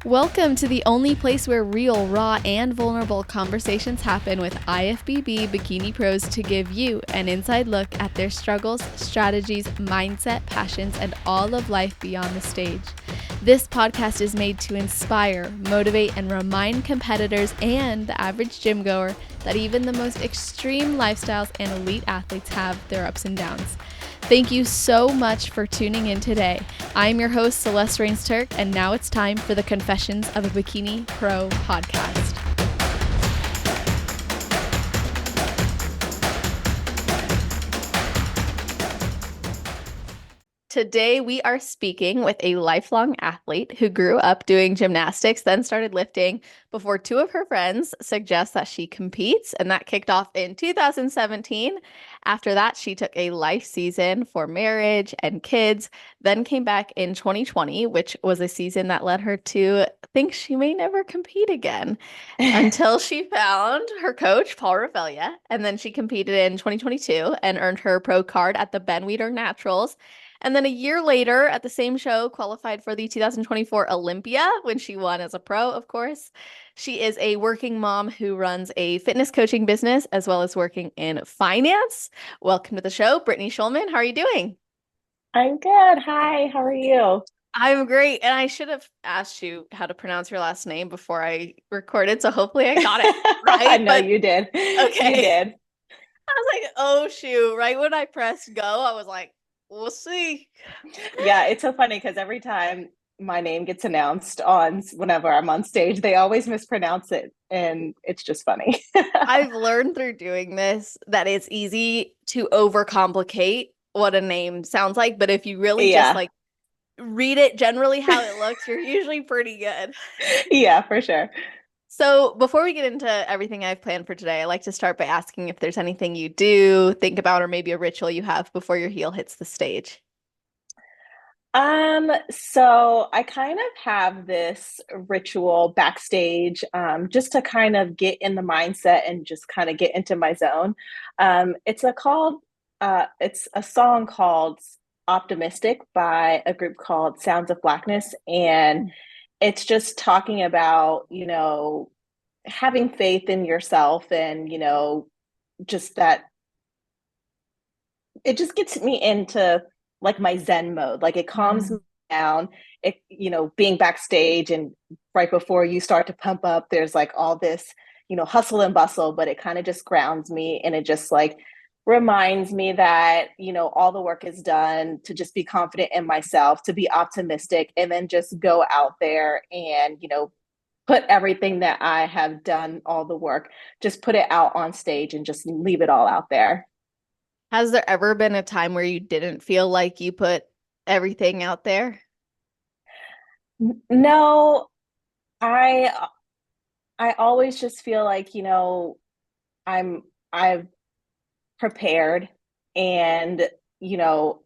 Welcome to the only place where real, raw, and vulnerable conversations happen with IFBB Bikini Pros to give you an inside look at their struggles, strategies, mindset, passions, and all of life beyond the stage. This podcast is made to inspire, motivate, and remind competitors and the average gym goer that even the most extreme lifestyles and elite athletes have their ups and downs. Thank you so much for tuning in today. I'm your host, Celeste Rains-Turk, and now it's time for the Confessions of a Bikini Pro podcast. Today, we are speaking with a lifelong athlete who grew up doing gymnastics, then started lifting before two of her friends suggest that she competes, and that kicked off in 2017. After that, she took a life season for marriage and kids, then came back in 2020, which was a season that led her to think she may never compete again until she found her coach, Paul Revelia, and then she competed in 2022 and earned her pro card at the Ben Weider Naturals. And then a year later, at the same show, qualified for the 2024 Olympia when she won as a pro, of course. She is a working mom who runs a fitness coaching business as well as working in finance. Welcome to the show, Brittany Shulman. How are you doing? I'm good. Hi, how are you? I'm great. And I should have asked you how to pronounce your last name before I recorded, so hopefully I got it I right. know But you did. You okay. did. I was like, oh, shoot. Right when I pressed go, I was like, we'll see. Yeah, it's so funny because every time my name gets announced on whenever I'm on stage, they always mispronounce it, and it's just funny. I've learned through doing this that it's easy to overcomplicate what a name sounds like, but if you really just Yeah. like read it generally how it looks, you're usually pretty good. Yeah, for sure. So, before we get into everything I've planned for today, I like to start by asking if there's anything you do, think about, or maybe a ritual you have before your heel hits the stage. So I kind of have this ritual backstage, just to kind of get in the mindset and just kind of get into my zone. It's a song called Optimistic by a group called Sounds of Blackness. And it's just talking about, having faith in yourself and, just that it just gets me into like my zen mode. Like it calms me down. It, being backstage and right before you start to pump up, there's like all this, hustle and bustle, but it kind of just grounds me, and it just like reminds me that, all the work is done, to just be confident in myself, to be optimistic, and then just go out there and, put everything that I have done, all the work, just put it out on stage and just leave it all out there. Has there ever been a time where you didn't feel like you put everything out there? No, I I always just feel like, I'm I've prepared, and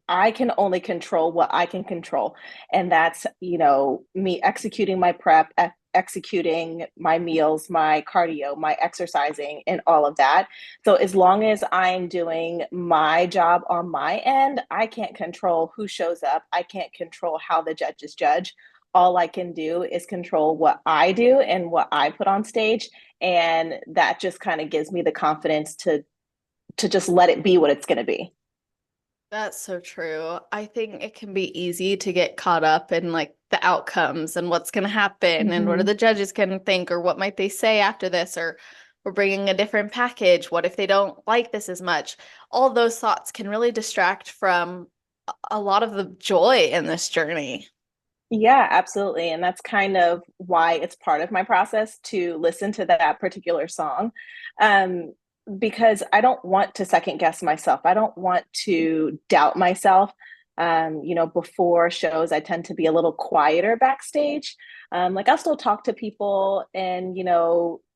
I can only control what I can control, and that's, me executing my prep, executing my meals, my cardio, my exercising, and all of that. So as long as I'm doing my job on my end, I can't control who shows up. I can't control how the judges judge. All I can do is control what I do and what I put on stage, and that just kind of gives me the confidence to just let it be what it's going to be. That's so true. I think it can be easy to get caught up in like the outcomes and what's going to happen and what are Mm-hmm. the judges going to think or what might they say after this, or we're bringing a different package. What if they don't like this as much? All those thoughts can really distract from a lot of the joy in this journey. Yeah, absolutely. And that's kind of why it's part of my process to listen to that particular song. Um, because I don't want to second guess myself. I don't want to doubt myself. Before shows, I tend to be a little quieter backstage. Like I'll still talk to people and,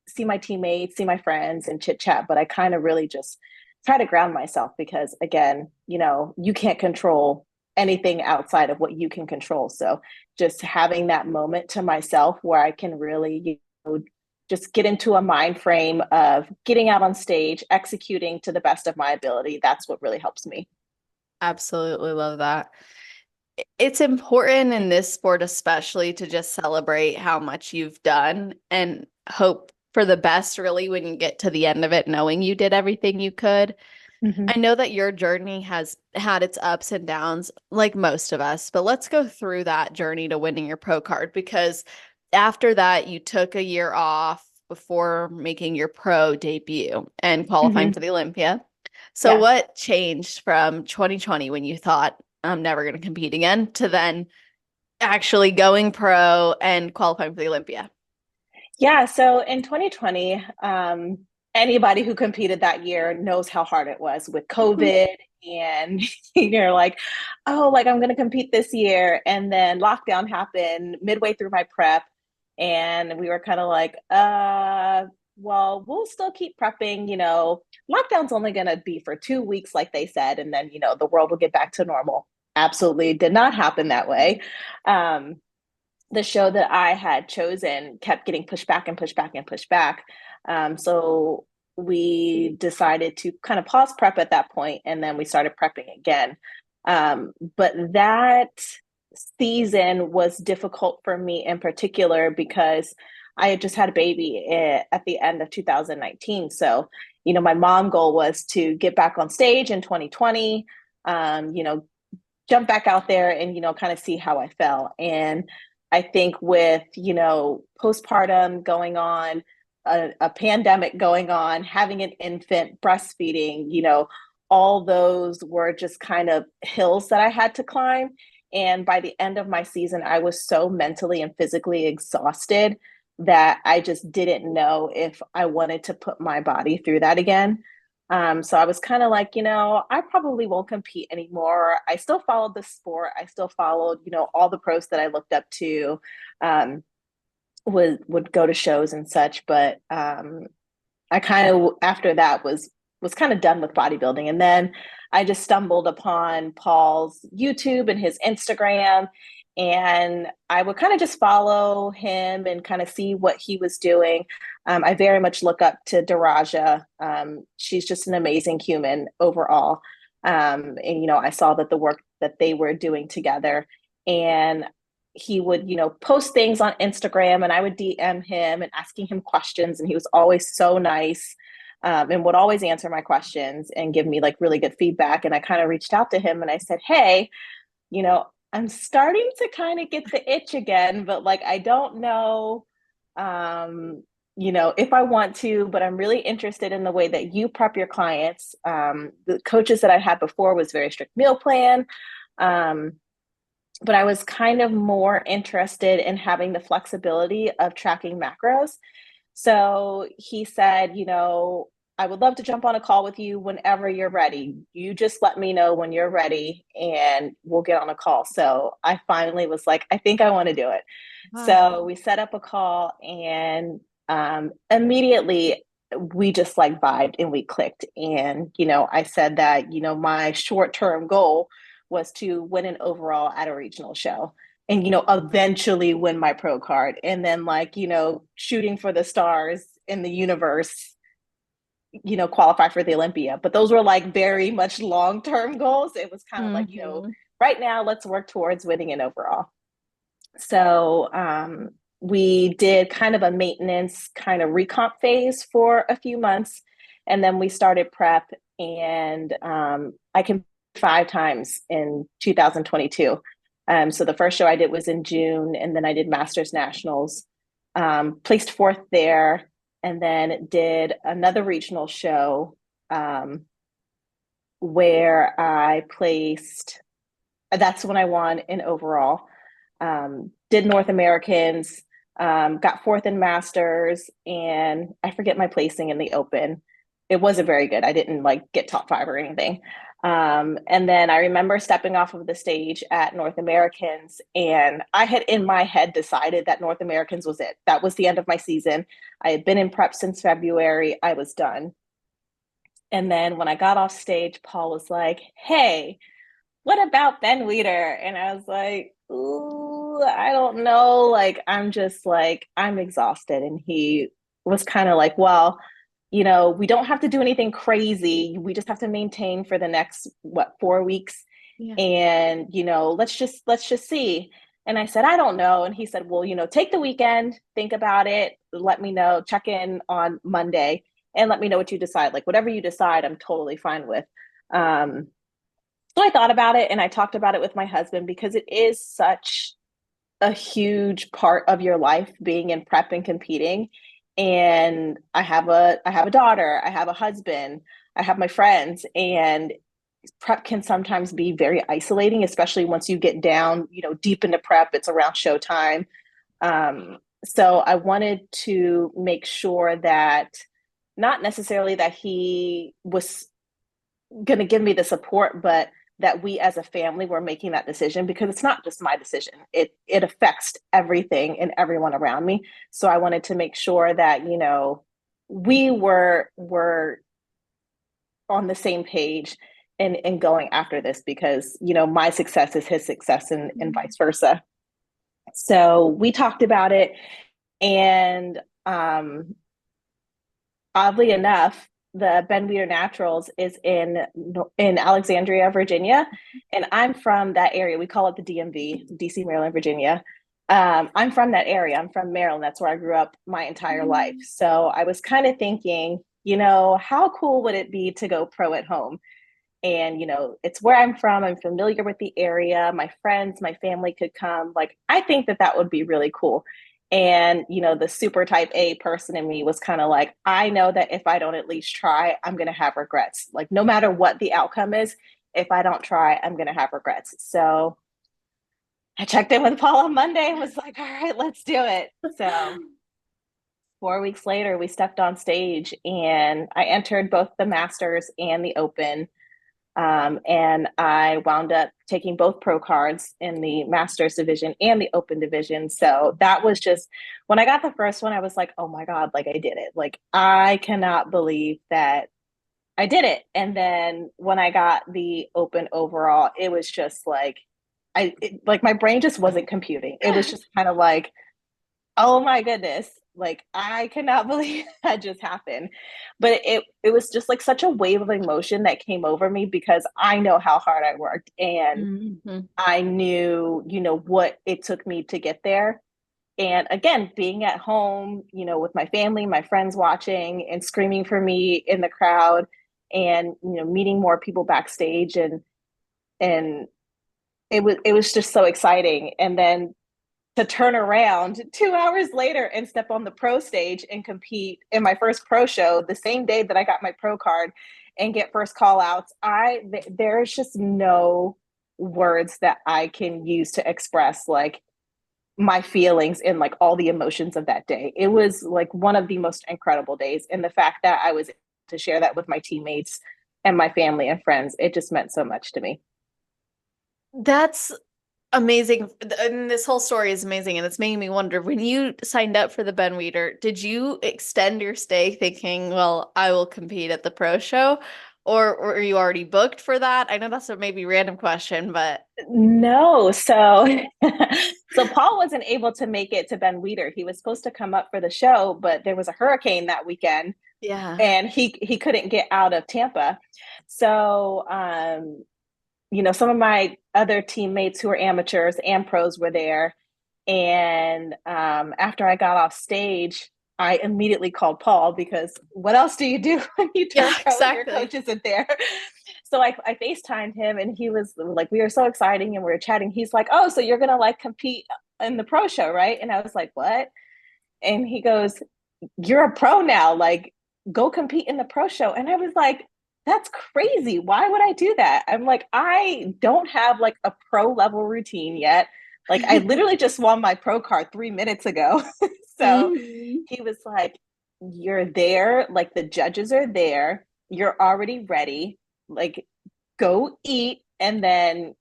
see my teammates, see my friends and chit chat, but I kind of really just try to ground myself because, again, you can't control anything outside of what you can control. So just having that moment to myself where I can really, just get into a mind frame of getting out on stage, executing to the best of my ability. That's what really helps me. Absolutely love that. it's important in this sport, especially to just celebrate how much you've done and hope for the best, really, when you get to the end of it, knowing you did everything you could. Mhm. I know that your journey has had its ups and downs, like most of us, but let's go through that journey to winning your pro card, because after that, you took a year off before making your pro debut and qualifying Mhm. for the Olympia. So, Yes. what changed from 2020 when you thought, I'm never going to compete again, to then actually going pro and qualifying for the Olympia? Yeah, so in 2020, anybody who competed that year knows how hard it was with Mhm. COVID. And you're like, oh, like I'm going to compete this year. And then lockdown happened midway through my prep. And we were kind of like, well, we'll still keep prepping. Lockdown's only going to be for 2 weeks, like they said. And then, the world will get back to normal. Absolutely did not happen that way. Um, the show that I had chosen kept getting pushed back and pushed back and pushed back. So we decided to kind of pause prep at that point, and then we started prepping again. But that season was difficult for me in particular because I had just had a baby at the end of 2019. So, my mom goal was to get back on stage in 2020, jump back out there and, kind of see how I felt. And I think with, postpartum going on, a pandemic going on, having an infant, breastfeeding, all those were just kind of hills that I had to climb. And by the end of my season, I was so mentally and physically exhausted that I just didn't know if I wanted to put my body through that again. So I was kind of like, I probably won't compete anymore. I still followed the sport. I still followed, all the pros that I looked up to, would go to shows and such. But I kind of after that was kind of done with bodybuilding. And then I just stumbled upon Paul's YouTube and his Instagram. And I would kind of just follow him and kind of see what he was doing. I very much look up to Daraja. She's just an amazing human overall. And, I saw that the work that they were doing together. And he would, post things on Instagram, and I would DM him and asking him questions. And he was always so nice, and would always answer my questions and give me like really good feedback. And I kind of reached out to him and I said, hey, I'm starting to kind of get the itch again, but like, I don't know, if I want to, but I'm really interested in the way that you prep your clients. The coaches that I had before was very strict meal plan. Um, but I was kind of more interested in having the flexibility of tracking macros. So he said, I would love to jump on a call with you whenever you're ready. You just let me know when you're ready and we'll get on a call. So I finally was like, I think I want to do it. Wow. So we set up a call, and immediately we just like vibed and we clicked. And, I said that, my short term goal was to win an overall at a regional show and, eventually win my pro card. And then, like, shooting for the stars in the universe, qualify for the Olympia. But those were like very much long term goals. It was kind of like, Mhm. right now, let's work towards winning an overall. So we did kind of a maintenance kind of recomp phase for a few months. And then we started prep, and I can 5 times in 2022. So the first show I did was in June, and then I did Masters Nationals, placed fourth there, and then did another regional show um, where I placed, that's when I won in overall. Did North Americans, got fourth in Masters, and I forget my placing in the Open. It wasn't very good. I didn't like get top five or anything. And then I remember stepping off of the stage at North Americans, and I had in my head decided that North Americans was it. That was the end of my season. I had been in prep since February. I was done. And then when I got off stage, Paul was like, hey, what about Ben Weider? And I was like, ooh, I don't know. Like, I'm just like, I'm exhausted. And he was kind of like, well, we don't have to do anything crazy. We just have to maintain for the next, 4 weeks. Yeah. and, let's just see. And I said, I don't know. And he said, well, take the weekend, think about it, let me know, check in on Monday and let me know what you decide. Like whatever you decide, I'm totally fine with. Um, so I thought about it and I talked about it with my husband because it is such a huge part of your life being in prep and competing. And I have a daughter, I have a husband, I have my friends, and prep can sometimes be very isolating, especially once you get down, deep into prep. It's around showtime. So I wanted to make sure that not necessarily that he was going to give me the support, but that we as a family were making that decision because it's not just my decision. It affects everything and everyone around me. So I wanted to make sure that, we were on the same page and going after this because, my success is his success and vice versa. So we talked about it and oddly enough, the Ben Weider Naturals is in Alexandria, Virginia, and I'm from that area. We call it the DMV, DC, Maryland, Virginia. I'm from that area. I'm from Maryland. That's where I grew up my entire life. So I was kind of thinking, how cool would it be to go pro at home? And it's where I'm from. I'm familiar with the area. My friends, my family could come. Like, I think that that would be really cool. And the super type A person in me was kind of like, I know that if I don't at least try, I'm going to have regrets. Like, no matter what the outcome is, if I don't try, I'm going to have regrets. So I checked in with Paul on Monday and was like, all right, let's do it. So 4 weeks later, we stepped on stage and I entered both the Masters and the Open. And I wound up taking both pro cards in the Masters division and the Open division. So that was just, when I got the first one, I was like, oh my God, like I did it. Like, I cannot believe that I did it. And then when I got the Open overall, it was just like, like my brain just wasn't computing. It was just kind of like, oh my goodness, like I cannot believe that just happened. But it was just like such a wave of emotion that came over me because I know how hard I worked and Mm-hmm. I knew, what it took me to get there. And again, being at home, with my family, my friends watching and screaming for me in the crowd and, meeting more people backstage and it was just so exciting. And then to turn around 2 hours later and step on the pro stage and compete in my first pro show the same day that I got my pro card and get first call outs. There's just no words that I can use to express like my feelings and like all the emotions of that day. It was like one of the most incredible days. And the fact that I was able to share that with my teammates and my family and friends, it just meant so much to me. That's amazing. And this whole story is amazing. And it's making me wonder, when you signed up for the Ben Weider, did you extend your stay thinking, well, I will compete at the pro show? Or were you already booked for that? I know that's a maybe random question, but No, so so Paul wasn't able to make it to Ben Weider. He was supposed to come up for the show, but there was a hurricane that weekend yeah. and he couldn't get out of Tampa. So some of my other teammates who were amateurs and pros were there. And after I got off stage, I immediately called Paul because what else do you do when you turn Yeah, pro and your exactly. coach isn't there? So I FaceTimed him and he was like, we were so exciting and we were chatting. He's like, oh, so you're going to like compete in the pro show, right? And I was like, what? And he goes, you're a pro now. Like, go compete in the pro show. And I was like, that's crazy. Why would I do that? I'm like, I don't have like a pro level routine yet. Like, I literally just won my pro card 3 minutes ago. So Mhm. he was like, you're there. Like, the judges are there. You're already ready. Like, go eat and then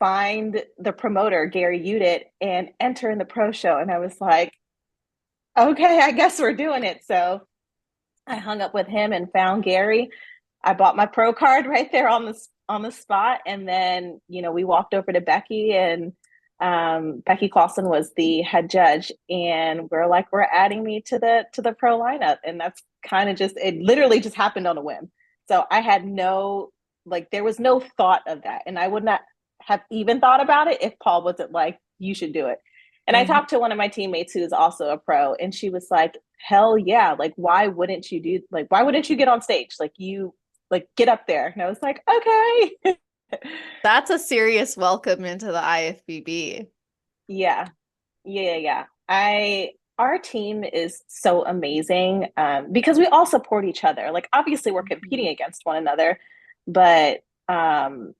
find the promoter, Gary Udit, and enter in the pro show. And I was like, okay, I guess we're doing it. So I hung up with him and found Gary. I bought my pro card right there on the spot, and then we walked over to Becky, and Becky Clausen was the head judge, and we're like, we're adding me to the pro lineup, and that's kind of just it. Literally just happened on a whim. So I had no like there was no thought of that. And I would not have even thought about it if Paul wasn't like, you should do it. And I Mhm. talked to one of my teammates who's also a pro, and she was like, hell yeah, like why wouldn't you do, like why wouldn't you get on stage, like you, like get up there. And I was like, okay. That's a serious welcome into the IFBB. Yeah, yeah. Our team is so amazing, because we all support each other. Like obviously we're competing Mhm. against one another, but um,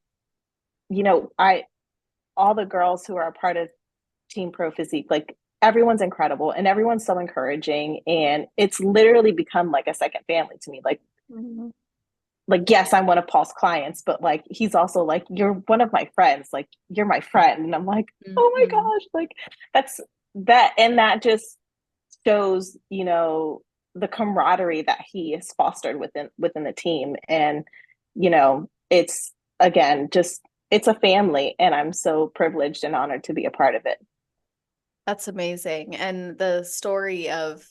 I all the girls who are a part of Team Pro Physique, like everyone's incredible and everyone's so encouraging, and it's literally become like a second family to me. Mhm. Like yes, I'm one of Paul's clients, but like he's also like, you're one of my friends, like you're my friend. And I'm like, oh my Mhm. gosh, like that's that, and that just shows, the camaraderie that he has fostered within the team. And it's, again, just it's a family, and I'm so privileged and honored to be a part of it. That's amazing. And the story of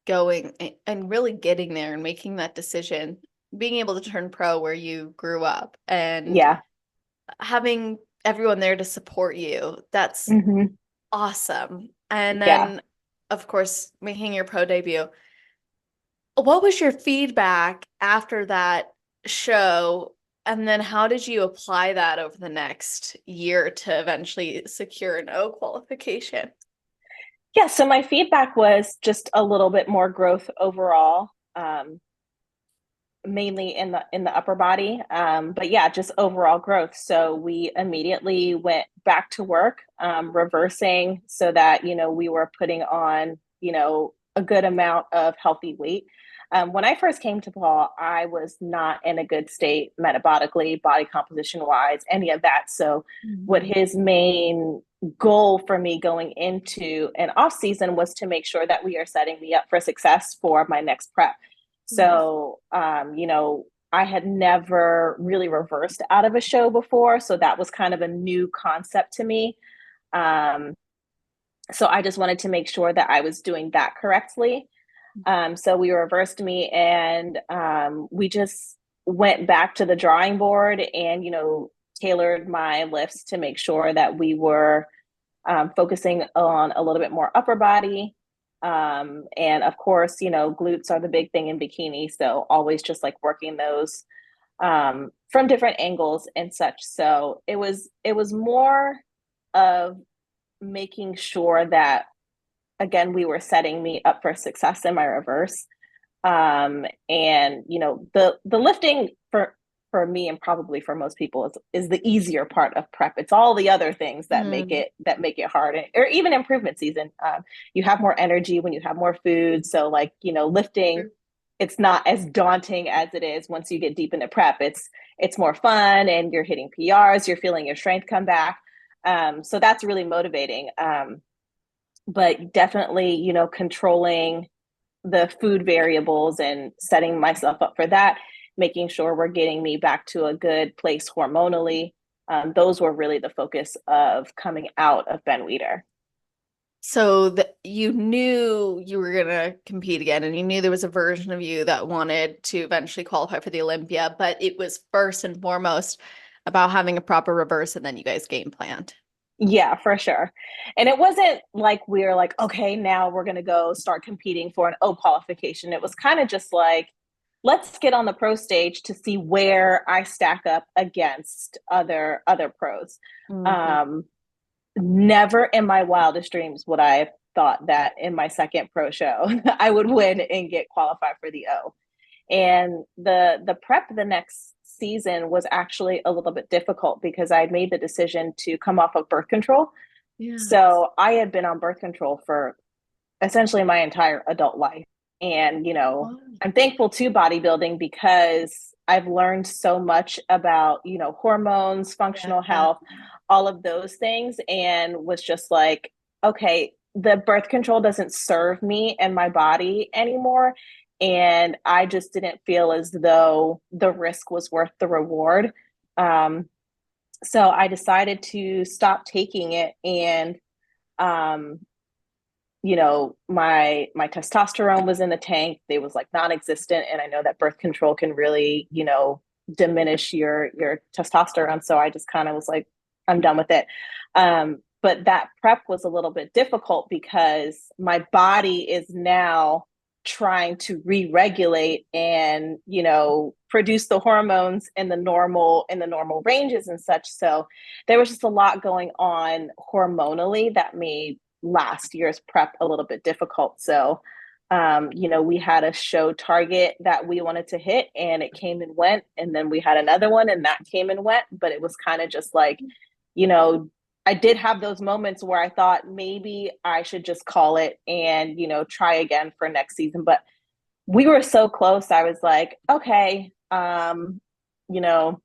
going and really getting there and making that decision, being able to turn pro where you grew up and Yeah. having everyone there to support you. That's Hmm. awesome. And Yeah. then, of course, making your pro debut. What was your feedback after that show? And then how did you apply that over the next year to eventually secure an O qualification? Yeah, so my feedback was just a little bit more growth overall, mainly in the upper body, but yeah, just overall growth. So we immediately went back to work, reversing, so that we were putting on a good amount of healthy weight. When I first came to Paul, I was not in a good state metabolically, body composition wise, any of that. So what Mhm. his main goal for me going into an off season was to make sure that we are setting me up for success for my next prep. Yes. So, I had never really reversed out of a show before. So that was kind of a new concept to me. Um, so I just wanted to make sure that I was doing that correctly. So we reversed me, and we just went back to the drawing board and, tailored my lifts to make sure that we were focusing on a little bit more upper body. And of course, glutes are the big thing in bikini. So always just like working those from different angles and such. So it was more of making sure that, again, we were setting me up for success in my reverse. And the lifting for me, and probably for most people, is the easier part of prep. It's all the other things that make Mm. it hard, or even improvement season. You have more energy when you have more food, so like lifting, it's not as daunting as it is once you get deep into prep. It's more fun, and you're hitting PRs, you're feeling your strength come back. So that's really motivating. But definitely, controlling the food variables and setting myself up for that, making sure we're getting me back to a good place hormonally. Those were really the focus of coming out of Ben Weider. So that you knew you were gonna compete again, and you knew there was a version of you that wanted to eventually qualify for the Olympia, but it was first and foremost about having a proper reverse, and then you guys game planned. Yeah, for sure. And it wasn't like we were like, okay, now we're going to go start competing for an O qualification. It was kind of just like, let's get on the pro stage to see where I stack up against other pros. Mhm. Um, Never in my wildest dreams would I have thought that in my second pro show I would win and get qualified for the O. And the prep the next season was actually a little bit difficult because I made the decision to come off of birth control. Yes. So I had been on birth control for essentially my entire adult life. And, Oh. I'm thankful to bodybuilding because I've learned so much about, hormones, functional Yeah. health, all of those things, and was just like, okay, the birth control doesn't serve me and my body anymore. And I just didn't feel as though the risk was worth the reward. Um, so I decided to stop taking it, and um, my testosterone was in the tank. They was like non-existent, and I know that birth control can really, diminish your testosterone. So I just kind of was like, I'm done with it. But that prep was a little bit difficult because my body is now trying to re-regulate and, you know, produce the hormones in the normal ranges and such. So there was just a lot going on hormonally that made last year's prep a little bit difficult. So you know, we had a show target that we wanted to hit and it came and went. And then we had another one and that came and went. But it was kind of just like, you know, I did have those moments where I thought maybe I should just call it and, you know, try again for next season. But we were so close. I was like, okay, you know,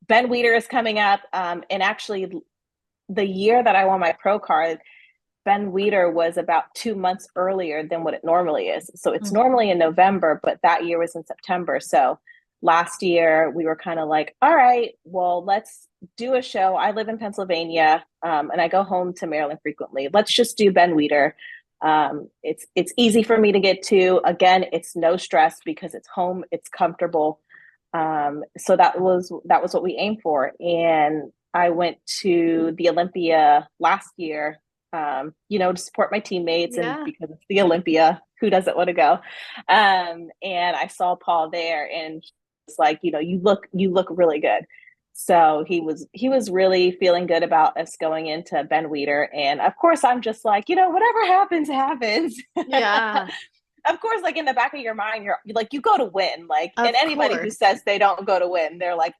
Ben Weider is coming up. And actually, the year that I won my pro card, Ben Weider was about 2 months earlier than what it normally is. So it's normally in November, but that year was in September. So last year we were kind of like, all right, well, let's do a show. I live in Pennsylvania, and I go home to Maryland frequently. Let's just do Ben Weider. It's easy for me to get to. Again, it's no stress because it's home, it's comfortable. So that was what we aimed for. And I went to the Olympia last year, you know, to support my teammates, and because it's the Olympia, who doesn't want to go? And I saw Paul there, and it's like, you know, you look really good. So he was really feeling good about us going into Ben Weider. And of course, I'm just like, you know, whatever happens, happens. Yeah. Of course, like in the back of your mind, you're like, you go to win. Like, Of and anybody who course. says they don't go to win, they're like,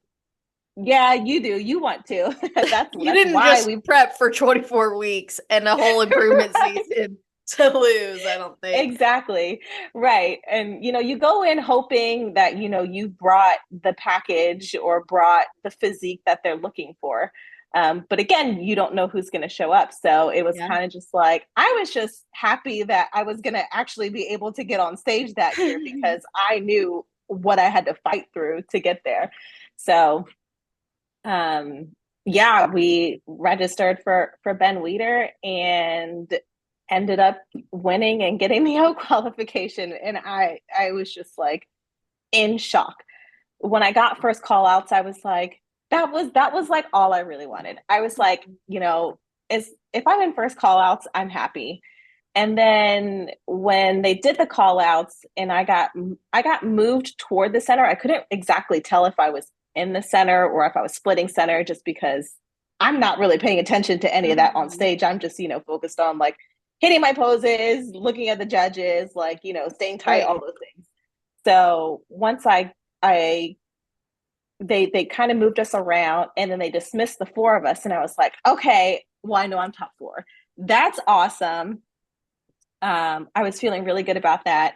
yeah, you do. You want to. that's You didn't why just we prep for 24 weeks and a whole improvement right. season to lose, I don't think. Exactly. Right. And, you know, you go in hoping that, you know, you brought the package or brought the physique that they're looking for. But again, you don't know who's going to show up. So it was kind of just like, I was just happy that I was going to actually be able to get on stage that year because I knew what I had to fight through to get there. So, yeah, we registered for Ben Weider and ended up winning and getting the O qualification. And I was just like in shock. When I got first call outs, I was like, that was like all I really wanted. I was like, you know, if I'm in first call outs, I'm happy. And then when they did the call outs and I got moved toward the center, I couldn't exactly tell if I was in the center or if I was splitting center, just because I'm not really paying attention to any of that on stage. I'm just, you know, focused on like hitting my poses, looking at the judges, like, you know, staying tight, all those things. So once they kind of moved us around and then they dismissed the four of us. And I was like, okay, well, I know I'm top four. That's awesome. I was feeling really good about that.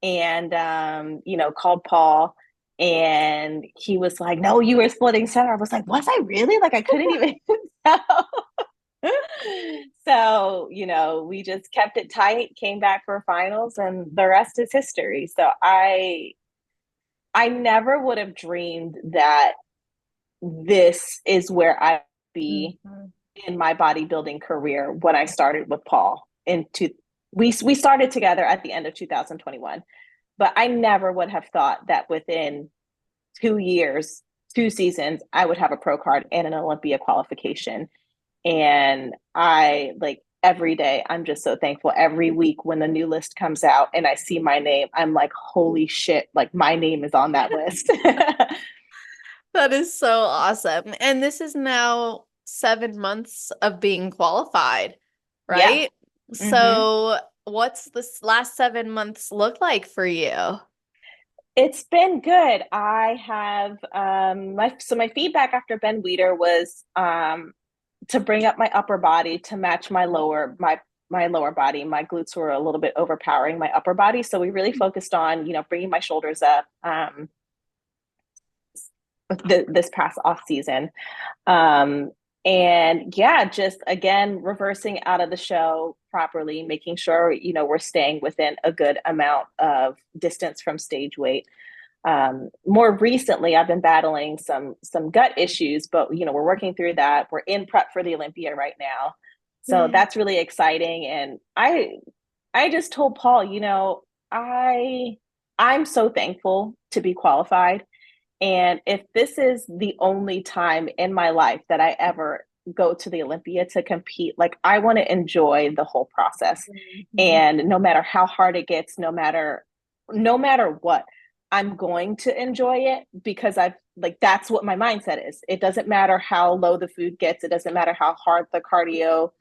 And, you know, called Paul and he was like, no, you were splitting center. I was like, was I really? Like, I couldn't even tell. So, you know, we just kept it tight, came back for finals, and the rest is history. So I never would have dreamed that this is where I'd be in my bodybuilding career when I started with Paul. We started together at the end of 2021, but I never would have thought that within 2 years, 2 seasons, I would have a pro card and an Olympia qualification. And I like every day, I'm just so thankful. Every week when the new list comes out and I see my name, I'm like, holy shit, like my name is on that list. That is so awesome. And this is now 7 months of being qualified, Yeah. right? So what's this last 7 months look like for you? It's been good. I have my feedback after Ben Weider was to bring up my upper body to match my lower body. My glutes were a little bit overpowering my upper body, so we really focused on, you know, bringing my shoulders up this past off season. And yeah, just again reversing out of the show properly, making sure, you know, we're staying within a good amount of distance from stage weight. More recently, I've been battling some gut issues, but you know, we're working through that. We're in prep for the Olympia right now, so that's really exciting. And I just told Paul, you know, I'm so thankful to be qualified. And if this is the only time in my life that I ever go to the Olympia to compete, like I want to enjoy the whole process. Mm-hmm. And no matter how hard it gets, no matter what, I'm going to enjoy it because I've like that's what my mindset is. It doesn't matter how low the food gets, it doesn't matter how hard the cardio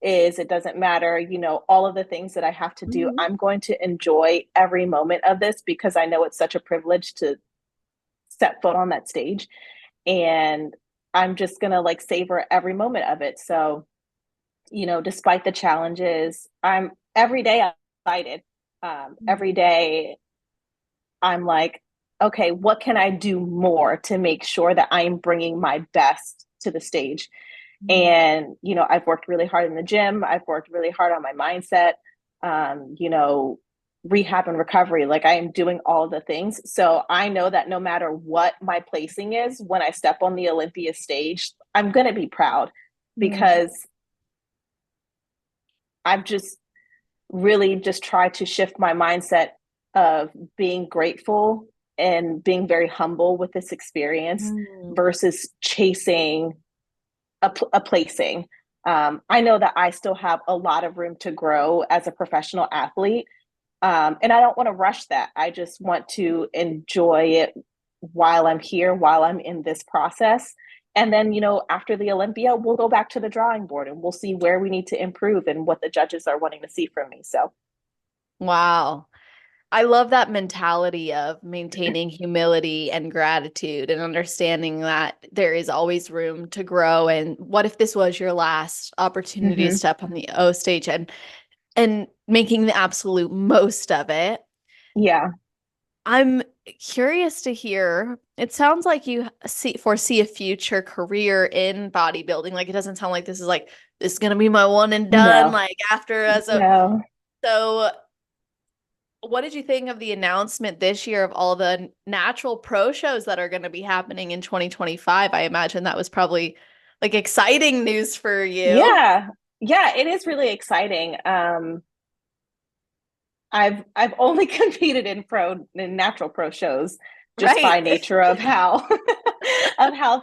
is, it doesn't matter, all of the things that I have to do. Mm-hmm. I'm going to enjoy every moment of this because I know it's such a privilege to set foot on that stage, and I'm just going to like savor every moment of it. So, despite the challenges, I'm every day I'm excited. Every day I'm like, okay, what can I do more to make sure that I'm bringing my best to the stage? And, I've worked really hard in the gym. I've worked really hard on my mindset, um, you know, rehab and recovery. Like I am doing all the things. So I know that no matter what my placing is, when I step on the Olympia stage, I'm going to be proud Mm-hmm. because I've just really just tried to shift my mindset of being grateful and being very humble with this experience versus chasing a placing. I know that I still have a lot of room to grow as a professional athlete. And I don't want to rush that. I just want to enjoy it while I'm here, while I'm in this process. And then, after the Olympia, we'll go back to the drawing board and we'll see where we need to improve and what the judges are wanting to see from me. So, Wow. I love that mentality of maintaining humility and gratitude and understanding that there is always room to grow. And what if this was your last opportunity to mm-hmm. step on the O stage and making the absolute most of it? Yeah, I'm curious to hear. It sounds like you foresee a future career in bodybuilding. Like it doesn't sound like this is gonna be my one and done. no, Like after as a no. so what did you think of the announcement this year of all the natural pro shows that are going to be happening in 2025? I imagine that was probably like exciting news for you. Yeah, yeah, it is really exciting. I've only competed in natural pro shows just by Right. nature of how of how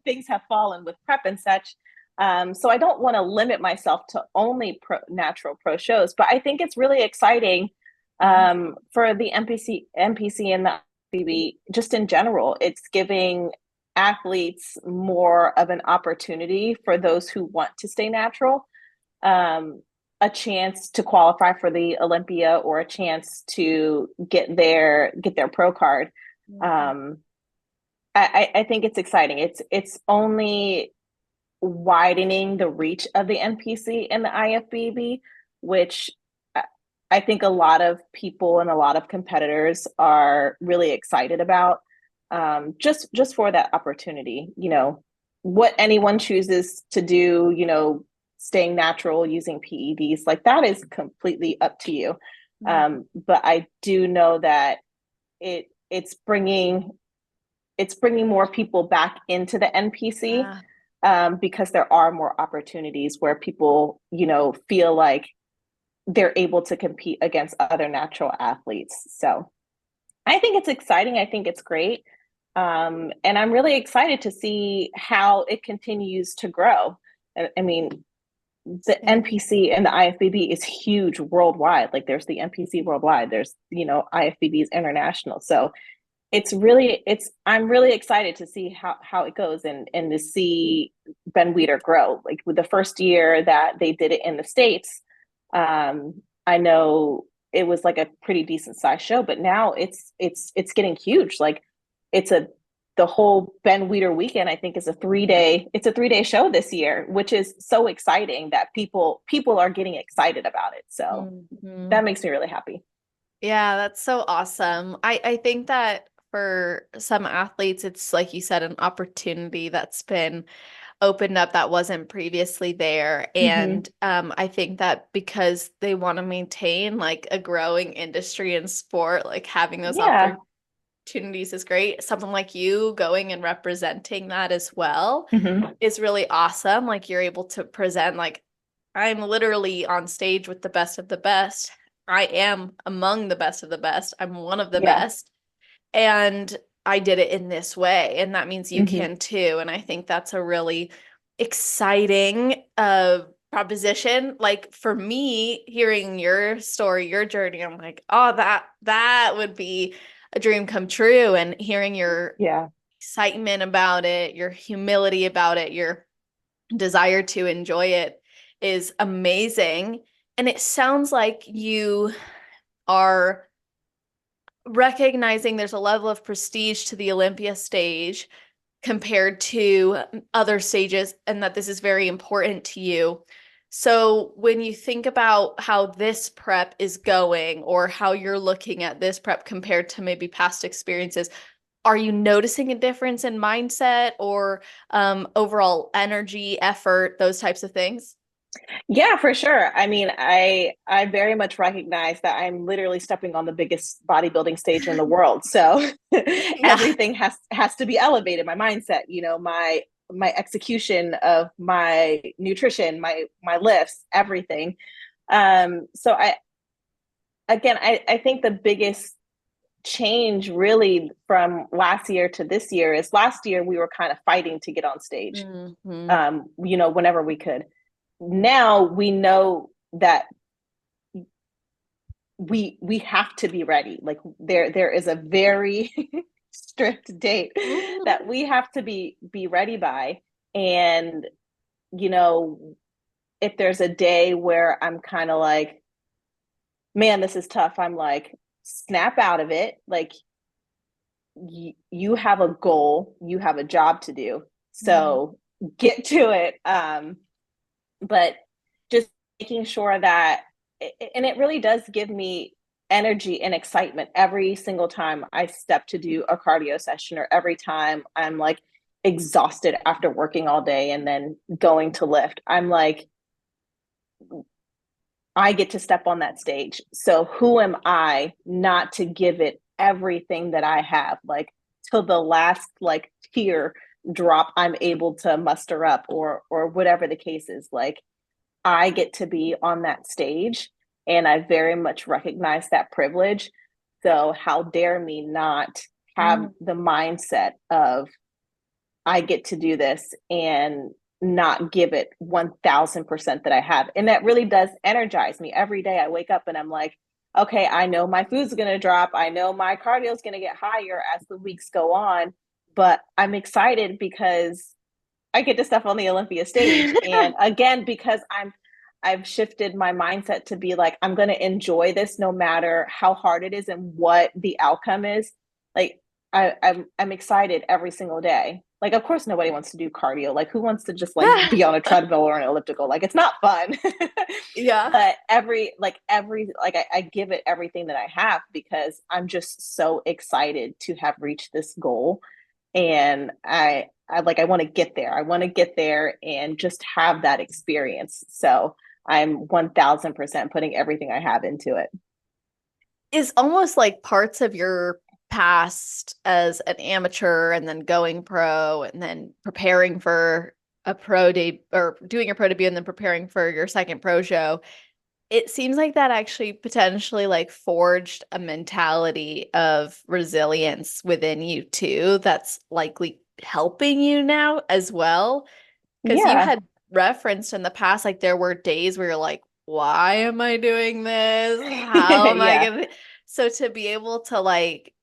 things have fallen with prep and such. So I don't want to limit myself to only natural pro shows, but I think it's really exciting for the NPC and the IFBB just in general. It's giving athletes more of an opportunity for those who want to stay natural. A chance to qualify for the Olympia or a chance to get their pro card. Um, I think it's exciting. It's only widening the reach of the NPC and the IFBB, which I think a lot of people and a lot of competitors are really excited about. Just for that opportunity, what anyone chooses to do, staying natural using PEDs, like that is completely up to you. But I do know that it it's bringing it's bringing more people back into the NPC Yeah. because there are more opportunities where people, feel like they're able to compete against other natural athletes. So I think it's exciting. I think it's great. And I'm really excited to see how it continues to grow. I mean, the Same. NPC and the IFBB is huge worldwide. Like there's the NPC worldwide, there's, IFBB is international. So I'm really excited to see how it goes and to see Ben Weider grow. Like with the first year that they did it in the States, I know it was like a pretty decent sized show, but now it's getting huge. Like it's a the whole Ben Weider weekend, I think, is a 3-day show this year, which is so exciting that people are getting excited about it. So Mhm. that makes me really happy. Yeah, that's so awesome. I think that for some athletes, it's like you said, an opportunity that's been opened up that wasn't previously there. Mm-hmm. And I think that because they want to maintain like a growing industry in sport, like having those Yeah. opportunities is great. Something like you going and representing that as well Mm-hmm. is really awesome. Like you're able to present like I'm literally on stage with the best of the best. I am among the best of the best. I'm one of the Yeah. best. And I did it in this way, and that means you Hmm. can too. And I think that's a really exciting proposition. Like for me, hearing your story, your journey, I'm like, oh, that would be a dream come true. And hearing your Yeah. excitement about it, your humility about it, your desire to enjoy it is amazing. And it sounds like you are recognizing there's a level of prestige to the Olympia stage compared to other stages, and that this is very important to you. So when you think about how this prep is going, or how you're looking at this prep compared to maybe past experiences, are you noticing a difference in mindset or overall energy, effort, those types of things? Yeah, for sure. I mean, I very much recognize that I'm literally stepping on the biggest bodybuilding stage in the world. So Yeah. everything has to be elevated. My mindset, my execution of my nutrition, my lifts, everything. So I think the biggest change really from last year to this year is last year we were kind of fighting to get on stage, Hmm. whenever we could. Now we know that we have to be ready. Like there is a very strict date that we have to be ready by. And you know, if there's a day where I'm kind of like, man, this is tough, I'm like, snap out of it. Like you have a goal, you have a job to do. Mhm. So get to it. But just making sure that, and it really does give me energy and excitement every single time I step to do a cardio session, or every time I'm like exhausted after working all day and then going to lift. I'm like, I get to step on that stage. So who am I not to give it everything that I have, like till the last like tear drop I'm able to muster up, or whatever the case is. Like I get to be on that stage, and I very much recognize that privilege. So how dare me not have Mhm. the mindset of I get to do this and not give it 1000% that I have. And that really does energize me. Every day I wake up and I'm like, okay, I know my food's going to drop. I know my cardio is going to get higher as the weeks go on, but I'm excited because I get to step on the Olympia stage. And again, because I've shifted my mindset to be like, I'm going to enjoy this no matter how hard it is and what the outcome is. Like I'm excited every single day. Like, of course, nobody wants to do cardio. Like, who wants to just like be on a treadmill or an elliptical? Like, it's not fun. Yeah. But I give it everything that I have because I'm just so excited to have reached this goal. And I want to get there. I want to get there and just have that experience. So I'm 1000% putting everything I have into it. Is almost like parts of your past as an amateur and then going pro and then preparing for a pro day or doing your pro debut and then preparing for your second pro show. It seems like that actually potentially like forged a mentality of resilience within you too that's likely helping you now as well. Because you Yeah. had referenced in the past, like there were days where you're like, why am I doing this? How am I Yeah. gonna? So to be able to like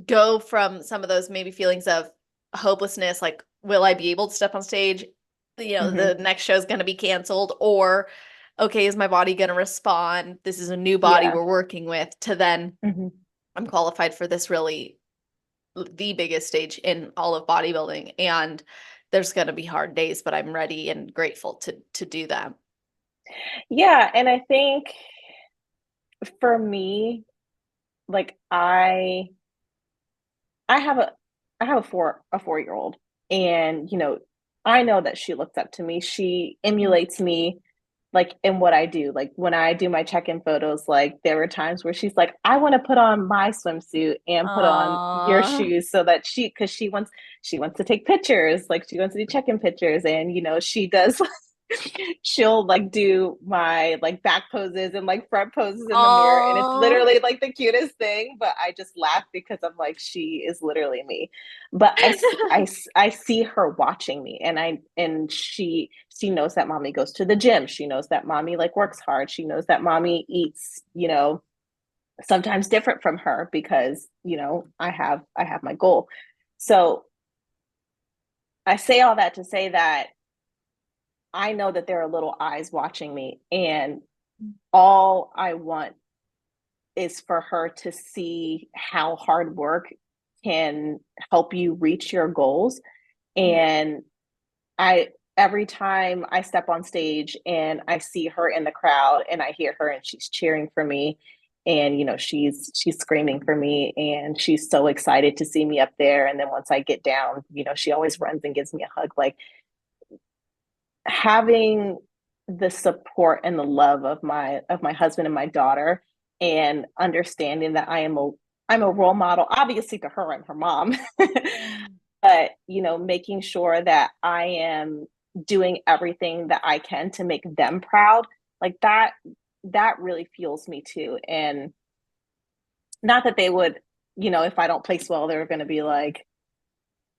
go from some of those maybe feelings of hopelessness, like, will I be able to step on stage? You know, Hmm. the next show is going to be canceled, or okay, is my body going to respond? This is a new body Yeah. we're working with, to then Hmm. I'm qualified for this really the biggest stage in all of bodybuilding. And there's going to be hard days, but I'm ready and grateful to do that. Yeah. And I think for me, like I have a I have a 4-year old, and I know that she looks up to me. She emulates me, like in what I do. Like when I do my check-in photos, like there were times where she's like, I want to put on my swimsuit and put on your Aww. shoes so that because she wants to take pictures, like she wants to do check-in pictures, and she does she'll like do my like back poses and like front poses in the mirror, and it's Oh. literally like the cutest thing, but I just laugh because I'm like, she is literally me. But I see her watching me, and she knows that mommy goes to the gym, she knows that mommy like works hard, she knows that mommy eats, sometimes different from her because, I have my goal. So I say all that to say that I know that there are little eyes watching me, and all I want is for her to see how hard work can help you reach your goals. And I every time I step on stage and I see her in the crowd and I hear her and she's cheering for me, and she's screaming for me, and she's so excited to see me up there, and then once I get down, she always runs and gives me a hug. Like, having the support and the love of my husband and my daughter, and understanding that I'm a role model, obviously, to her and her mom, but making sure that I am doing everything that I can to make them proud, like that really fuels me too. And not that they would, if I don't place well, they're going to be like,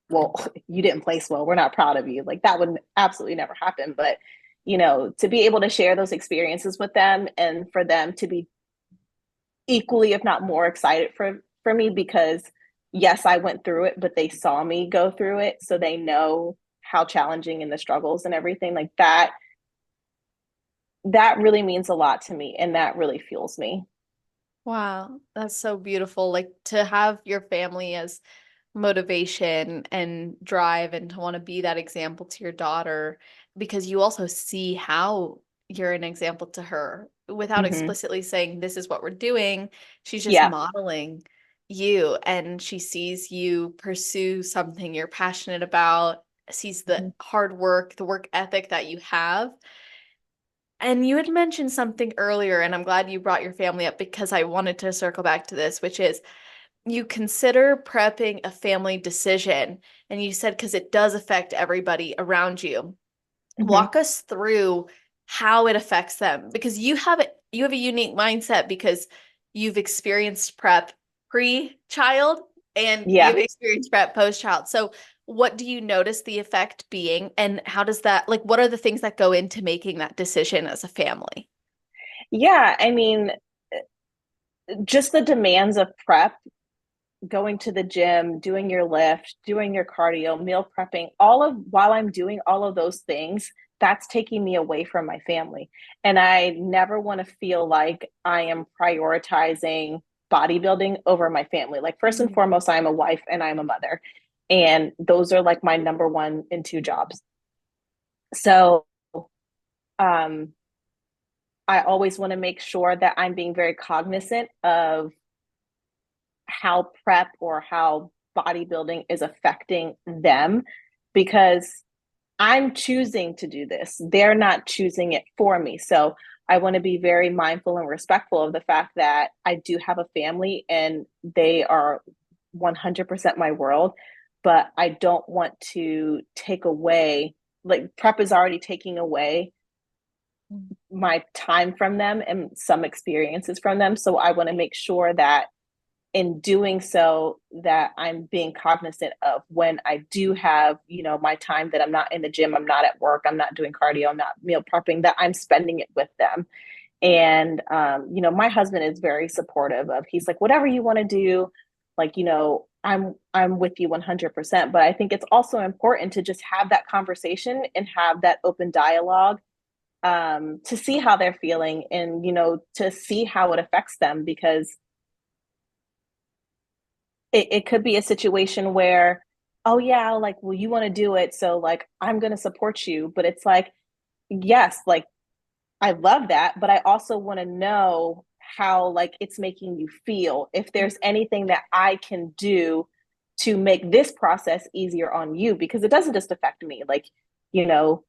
well, you didn't place well, we're not proud of you. Like, that would absolutely never happen. But to be able to share those experiences with them, and for them to be equally, if not more, excited for me, because yes, I went through it, but they saw me go through it, so they know how challenging and the struggles and everything like that really means a lot to me, and that really fuels me. Wow, that's so beautiful. Like, to have your family as motivation and drive, and to want to be that example to your daughter, because you also see how you're an example to her without Hmm. explicitly saying this is what we're doing. She's just Yeah. modeling you, and she sees you pursue something you're passionate about, sees the Mhm. hard work, the work ethic that you have. And you had mentioned something earlier, and I'm glad you brought your family up because I wanted to circle back to this, which is you consider prepping a family decision. And you said because it does affect everybody around you. Hmm. Walk us through how it affects them, because you have a unique mindset because you've experienced prep pre-child and you've Yeah. experienced prep post-child. So what do you notice the effect being, and how does that, like, what are the things that go into making that decision as a family? Yeah, I mean, just the demands of prep, going to the gym, doing your lift, doing your cardio, meal prepping, all of while I'm doing all of those things, that's taking me away from my family. And I never want to feel like I am prioritizing bodybuilding over my family. Like, first and Mhm. foremost, I'm a wife and I'm a mother. And those are like my number one and two jobs. So um I always want to make sure that I'm being very cognizant of how prep or how bodybuilding is affecting them, because I'm choosing to do this. They're not choosing it for me. So I want to be very mindful and respectful of the fact that I do have a family and they are 100% my world, but I don't want to take away, like, prep is already taking away my time from them and some experiences from them. So I want to make sure that in doing so, that I'm being cognizant of when I do have, my time that I'm not in the gym, I'm not at work, I'm not doing cardio, I'm not meal prepping, that I'm spending it with them. And my husband is very supportive of, he's like, whatever you want to do, like, I'm with you 100%. But I think it's also important to just have that conversation and have that open dialogue, to see how they're feeling, and to see how it affects them, because it could be a situation where, oh yeah, like, well, you want to do it, so like, I'm going to support you. But it's like, yes, like, I love that, but I also want to know how, like, it's making you feel, if there's anything that I can do to make this process easier on you, because it doesn't just affect me. Like, you know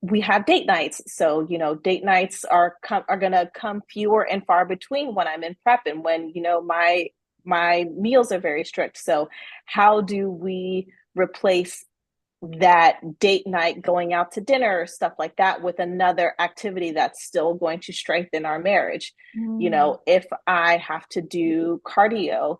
we have date nights, so date nights are going to come fewer and far between when I'm in prep, and when my meals are very strict. So how do we replace that date night, going out to dinner, stuff like that, with another activity that's still going to strengthen our marriage. Mm. If I have to do cardio,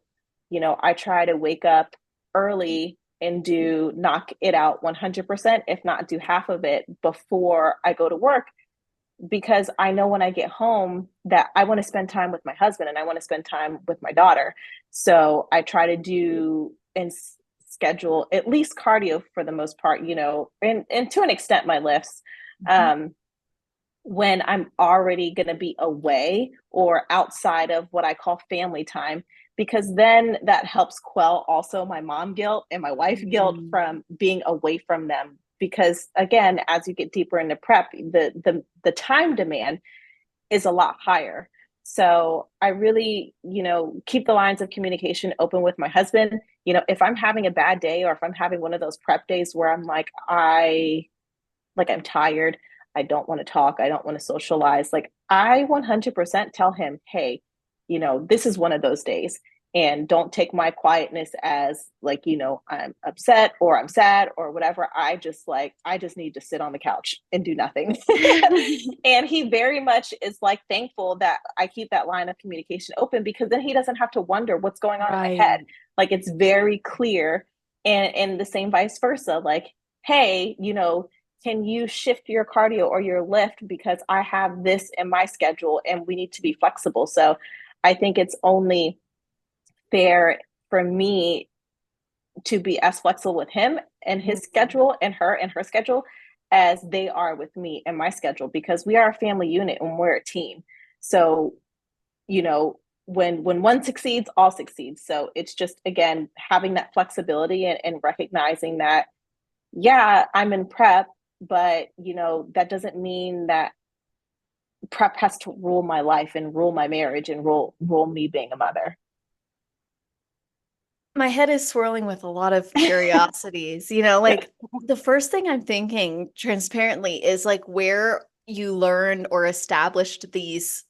I try to wake up early and do knock it out 100%, if not do half of it before I go to work, because I know when I get home that I want to spend time with my husband and I want to spend time with my daughter. So I try to do and schedule at least cardio for the most part, and to an extent my lifts. Mhm. Um, when I'm already going to be away or outside of what I call family time, because then that helps quell also my mom guilt and my wife guilt Mm. from being away from them. Because again, as you get deeper into prep, the time demand is a lot higher. So I really, keep the lines of communication open with my husband. If I'm having a bad day or if I'm having one of those prep days where I'm I'm tired, I don't want to talk, I don't want to socialize, like I 100% tell him, hey, this is one of those days. And don't take my quietness as like, I'm upset or I'm sad or whatever. I just need to sit on the couch and do nothing. And he very much is like thankful that I keep that line of communication open, because then he doesn't have to wonder what's going on in my head. Right. Like it's very clear. And the same vice versa. Like, hey, can you shift your cardio or your lift, because I have this in my schedule and we need to be flexible. So I think it's only fair for me to be as flexible with him and his Mhm. schedule and her schedule as they are with me and my schedule, because we are a family unit and we're a team. So, you know, when one succeeds, all succeeds. So it's just again having that flexibility and recognizing that, yeah, I'm in prep, but that doesn't mean that prep has to rule my life and rule my marriage and rule me being a mother. My head is swirling with a lot of curiosities. Like the first thing I'm thinking transparently is like where you learned or established these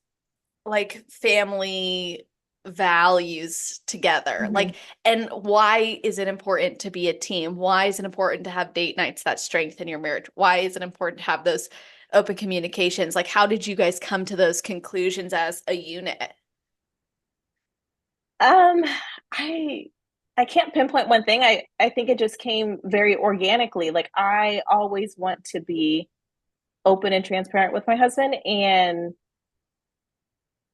like family values together. Mhm. Like, and why is it important to be a team? Why is it important to have date nights that strengthen your marriage? Why is it important to have those open communications? Like, how did you guys come to those conclusions as a unit? Um, I I can't pinpoint one thing. I think it just came very organically. Like I always want to be open and transparent with my husband, and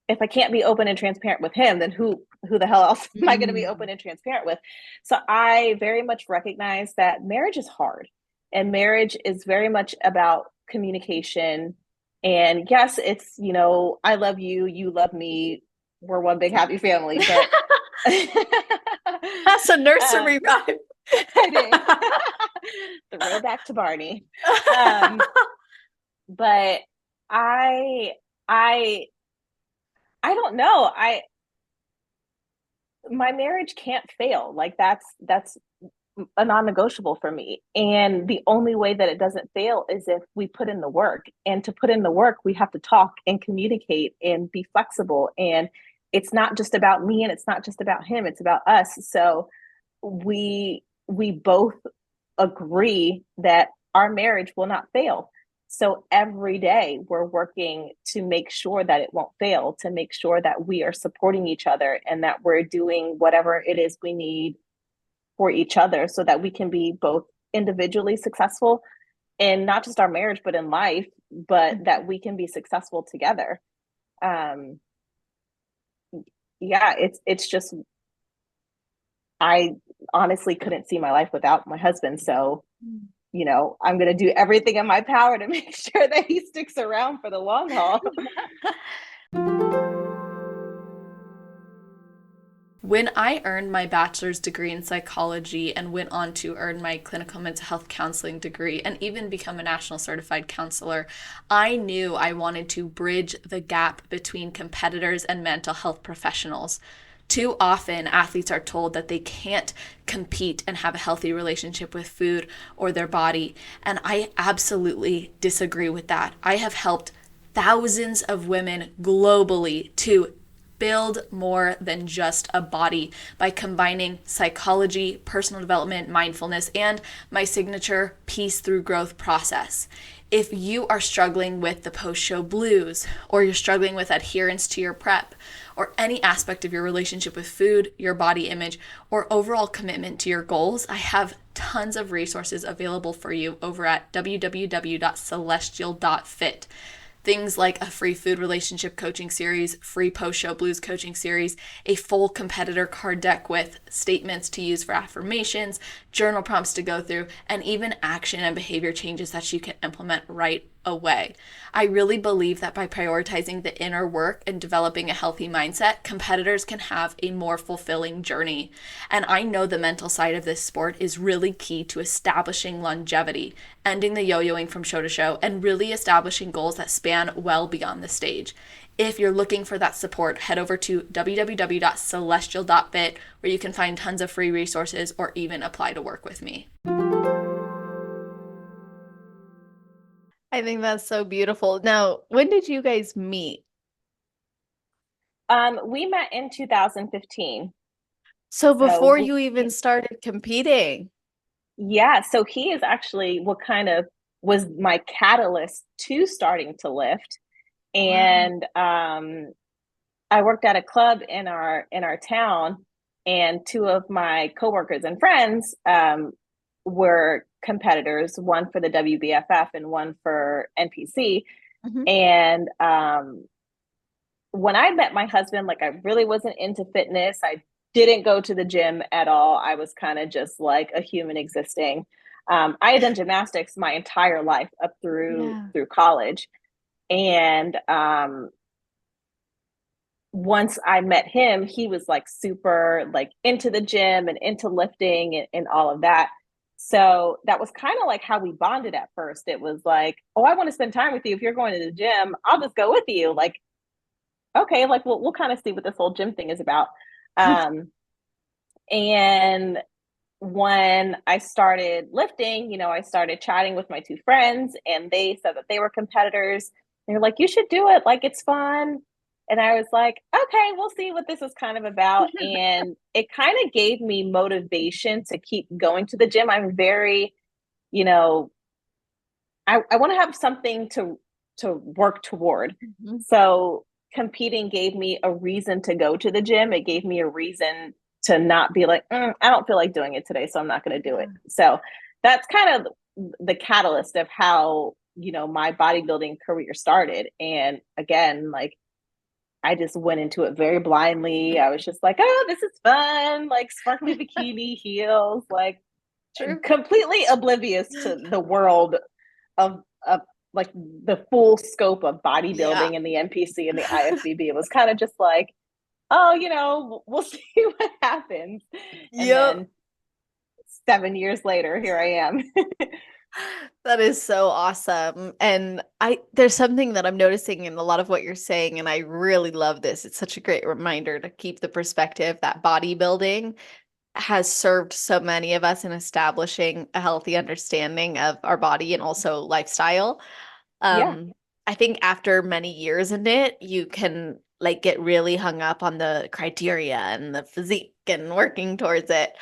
if I can't be open and transparent with him, then who the hell else am I going to be Mm. open and transparent with? So I very much recognize that marriage is hard, and marriage is very much about communication. And yes, it's, I love you, you love me, we're one big happy family, but That's a uh, nursery rhyme. it is. Throwback to Barney. Um, but I I I don't know. My marriage can't fail. Like that's a non-negotiable for me. And the only way that it doesn't fail is if we put in the work. And to put in the work, we have to talk and communicate and be flexible. And it's not just about me and it's not just about him, it's about us. So we both agree that our marriage will not fail. So every day we're working to make sure that it won't fail, to make sure that we are supporting each other and that we're doing whatever it is we need for each other so that we can be both individually successful in not just our marriage, but in life, but that we can be successful together. Um, yeah, it's just, I honestly couldn't see my life without my husband. So I'm going to do everything in my power to make sure that he sticks around for the long haul. When I earned my bachelor's degree in psychology and went on to earn my clinical mental health counseling degree and even become a national certified counselor, I knew I wanted to bridge the gap between competitors and mental health professionals. Too often, athletes are told that they can't compete and have a healthy relationship with food or their body. And I absolutely disagree with that. I have helped thousands of women globally to build more than just a body by combining psychology, personal development, mindfulness, and my signature peace through growth process. If you are struggling with the post-show blues, or you're struggling with adherence to your prep, or any aspect of your relationship with food, your body image, or overall commitment to your goals, I have tons of resources available for you over at www.celestial.fit. Things like a free food relationship coaching series, free post-show blues coaching series, a full competitor card deck with statements to use for affirmations, journal prompts to go through, and even action and behavior changes that you can implement right away. I really believe that by prioritizing the inner work and developing a healthy mindset, competitors can have a more fulfilling journey. And I know the mental side of this sport is really key to establishing longevity, ending the yo-yoing from show to show, and really establishing goals that span well beyond the stage. If you're looking for that support, head over to www.celestial.fit, where you can find tons of free resources or even apply to work with me. I think that's so beautiful. Now, when did you guys meet? We met in 2015. So before you even started competing. Yeah, so he is actually what kind of was my catalyst to starting to lift. And I worked at a club in our town, and two of my coworkers and friends were competitors, one for the WBFF and one for NPC. And when I met my husband, like, I really wasn't into fitness. I didn't go to the gym at all. I was kind of just like a human existing. I had done gymnastics my entire life up through college. And once I met him, he was like super like into the gym and into lifting and all of that. So that was kind of like how we bonded at first. It was like, oh, I want to spend time with you. If you're going to the gym, I'll just go with you. Like, okay, like we'll kind of see what this whole gym thing is about. And when I started lifting, you know, I started chatting with my two friends, and they said that they were competitors. They were like, you should do it. Like, it's fun. And I was like, okay, we'll see what this is kind of about. And it kind of gave me motivation to keep going to the gym. I'm very, you know, I want to have something to work toward. So competing gave me a reason to go to the gym. It gave me a reason to not be like, I don't feel like doing it today, so I'm not going to do it. So that's kind of the catalyst of how, you know, my bodybuilding career started. And again, like, I just went into it very blindly. I was just like, oh, this is fun, like sparkly bikini heels, like completely oblivious to the world of like the full scope of bodybuilding and the NPC and the IFBB. It was kind of just like, oh, you know, we'll see what happens. And then 7 years later, here I am. That is so awesome. And there's something that I'm noticing in a lot of what you're saying, and I really love this. It's such a great reminder to keep the perspective that bodybuilding has served so many of us in establishing a healthy understanding of our body and also lifestyle. I think after many years in it, you can like get really hung up on the criteria and the physique and working towards it.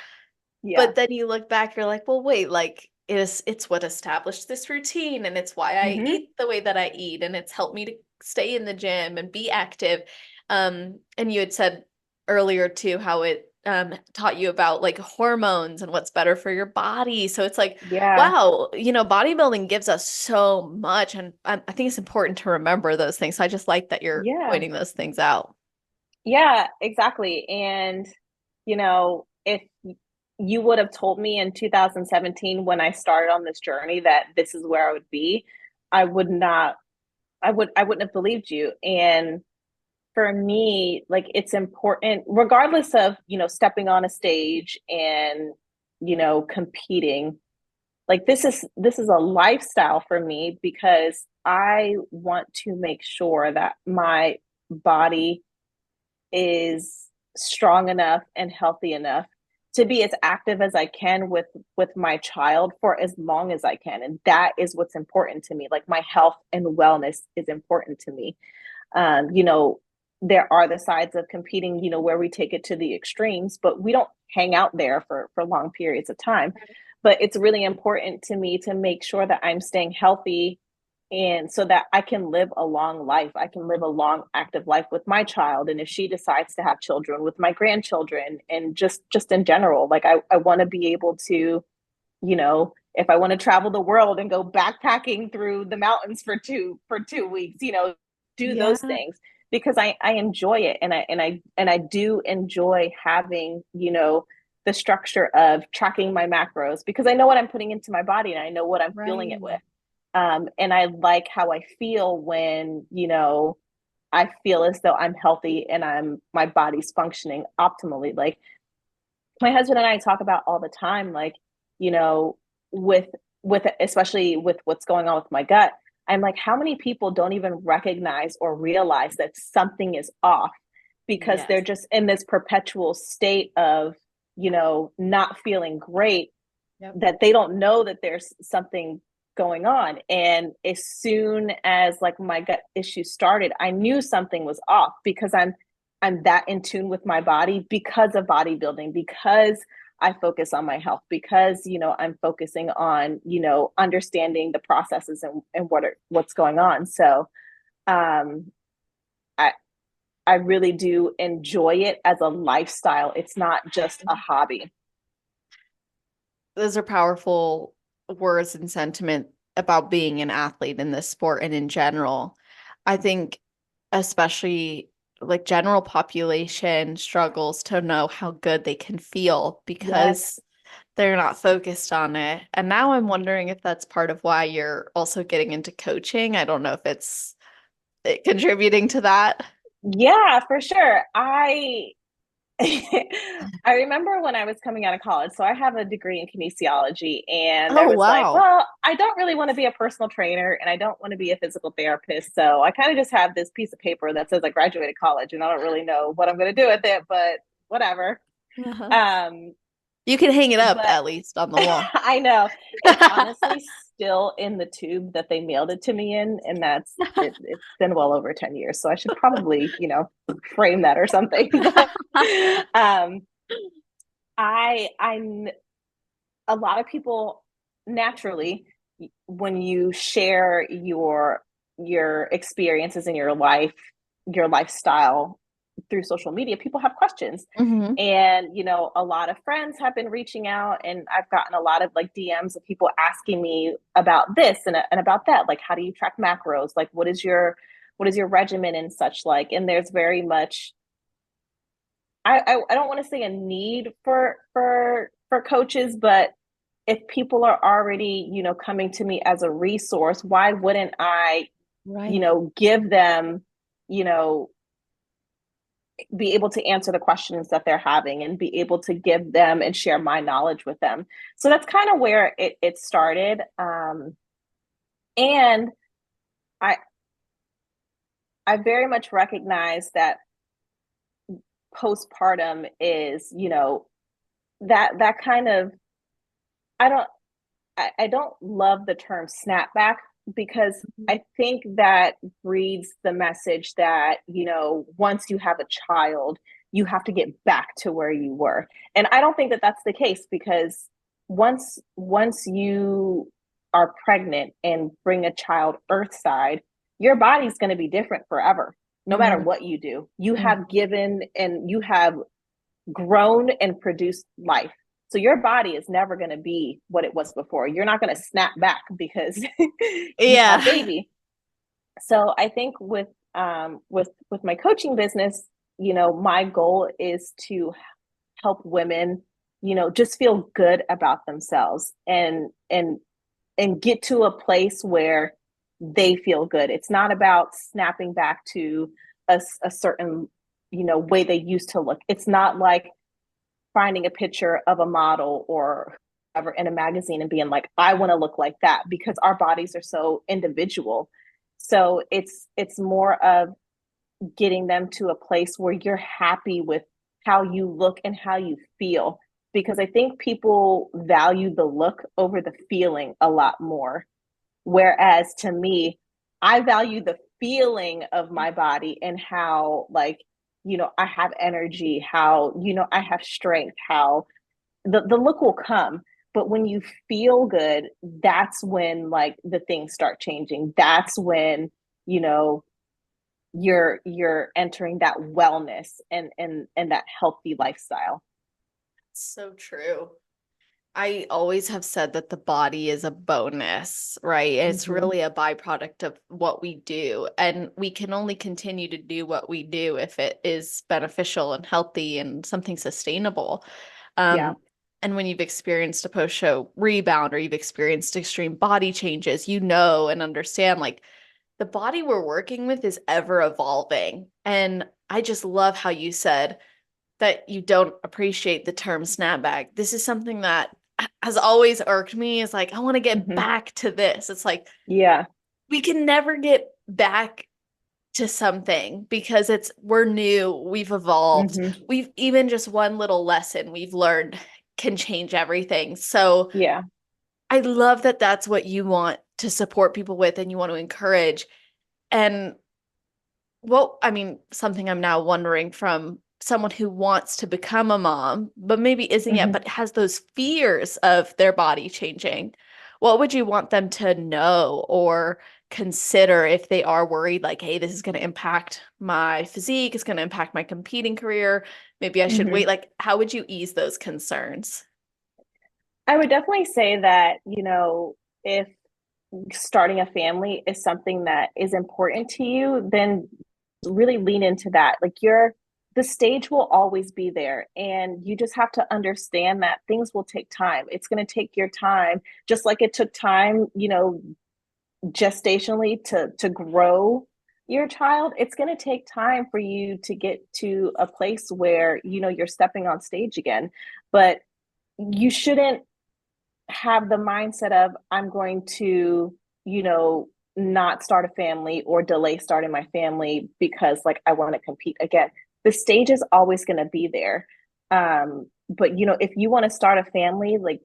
But then you look back, you're like, well, wait, like it's what established this routine, and it's why I eat the way that I eat, and it's helped me to stay in the gym and be active. And you had said earlier too how it taught you about like hormones and what's better for your body. So it's like, wow, you know, bodybuilding gives us so much, and I think it's important to remember those things. So I just like that you're pointing those things out. Yeah, exactly. And you know, if you would have told me in 2017 when I started on this journey that this is where I would be, I wouldn't have believed you. And for me, like, it's important, regardless of, you know, stepping on a stage and, you know, competing, like, this is a lifestyle for me, because I want to make sure that my body is strong enough and healthy enough to be as active as I can with my child for as long as I can. And that is what's important to me. Like, my health and wellness is important to me. You know, there are the sides of competing, you know, where we take it to the extremes, but we don't hang out there for long periods of time. But it's really important to me to make sure that I'm staying healthy, and so that I can live a long life. I can live a long, active life with my child. And if she decides to have children, with my grandchildren, and just in general, like I want to be able to, you know, if I want to travel the world and go backpacking through the mountains for 2 weeks, you know, do Yeah. those things because I enjoy it. And I do enjoy having, you know, the structure of tracking my macros because I know what I'm putting into my body and I know what I'm filling it with. Right. And I like how I feel when, you know, I feel as though I'm healthy and my body's functioning optimally. Like my husband and I talk about all the time, like, you know, with especially with what's going on with my gut, I'm like, how many people don't even recognize or realize that something is off because they're Yes. just in this perpetual state of, you know, not feeling great, Yep. that they don't know that there's something going on. And as soon as like my gut issues started, I knew something was off because I'm that in tune with my body because of bodybuilding, because I focus on my health, because, you know, I'm focusing on, you know, understanding the processes and what's going on. So um I I really do enjoy it as a lifestyle. It's not just a hobby. Those are powerful words and sentiment about being an athlete in this sport and in general. I think especially like general population struggles to know how good they can feel because Yes. they're not focused on it. And now I'm wondering if that's part of why you're also getting into coaching. I don't know if it's contributing to that. Yeah, for sure. I remember when I was coming out of college, so I have a degree in kinesiology, and I Oh, was like, wow. well, I don't really want to be a personal trainer and I don't want to be a physical therapist. So I kind of just have this piece of paper that says I graduated college and I don't really know what I'm going to do with it, but whatever. Uh-huh. Um, You can hang it up but at least on the wall. I know it's honestly still in the tube that they mailed it to me in, and it's been well over 10 years. So I should probably, you know, frame that or something. But um I a lot of people naturally, when you share your experiences in your life, your lifestyle through social media, people have questions. Hmm. And, you know, a lot of friends have been reaching out, and I've gotten a lot of like DMs of people asking me about this and about that. Like, how do you track macros? Like, what is your regimen and such like? And there's very much, I don't want to say a need for coaches, but if people are already, you know, coming to me as a resource, why wouldn't I, you Right. know, give them, you know, be able to answer the questions that they're having and be able to give them and share my knowledge with them. So that's kind of where it started. And I I very much recognize that postpartum is, you know, that kind of, I don't I don't love the term snapback because Mhm. I think that breeds the message that, you know, once you have a child, you have to get back to where you were. And I don't think that that's the case because once you are pregnant and bring a child earthside, your body's going to be different forever. No matter Mm, what you do, you mm. have given and you have grown and produced life. So your body is never going to be what it was before. You're not going to snap back because you Yeah. had baby. So I think with my coaching business, you know, my goal is to help women, you know, just feel good about themselves and get to a place where they feel good. It's not about snapping back to a certain, you know, way they used to look. It's not like finding a picture of a model or ever in a magazine and being like, I want to look like that, because our bodies are so individual. So it's more of getting them to a place where you're happy with how you look and how you feel, because I think people value the look over the feeling a lot more. Whereas to me, I value the feeling of my body and how, like, I have energy, how, I have strength, how the look will come. But when you feel good, that's when, like, the things start changing. That's when, you know, you're entering that wellness and that healthy lifestyle. So true. I always have said that the body is a bonus, right? It's Mm-hmm. really a byproduct of what we do. And we can only continue to do what we do if it is beneficial and healthy and something sustainable. Yeah. Um, and when you've experienced a post-show rebound or you've experienced extreme body changes, you know and understand like the body we're working with is ever evolving. And I just love how you said that you don't appreciate the term snapback. This is something that has always irked me is like, I want to get Mm-hmm. back to this. It's like, Yeah. we can never get back to something because we're new, we've evolved. Mm-hmm. We've even just one little lesson we've learned can change everything. So Yeah. I love that that's what you want to support people with and you want to encourage. And well, I mean, something I'm now wondering from someone who wants to become a mom, but maybe isn't yet, Mm-hmm. but has those fears of their body changing. What would you want them to know or consider if they are worried, like, hey, this is going to impact my physique, it's going to impact my competing career. Maybe I should Mm-hmm. wait. Like, how would you ease those concerns? I would definitely say that, if starting a family is something that is important to you, then really lean into that. Like, the stage will always be there, and you just have to understand that things will take time. It's going to take your time, just like it took time, gestationally to grow your child. It's going to take time for you to get to a place where, you're stepping on stage again. But you shouldn't have the mindset of, I'm going to, you know, not start a family or delay starting my family because, like, I want to compete again. The stage is always going to be there. But if you want to start a family, like,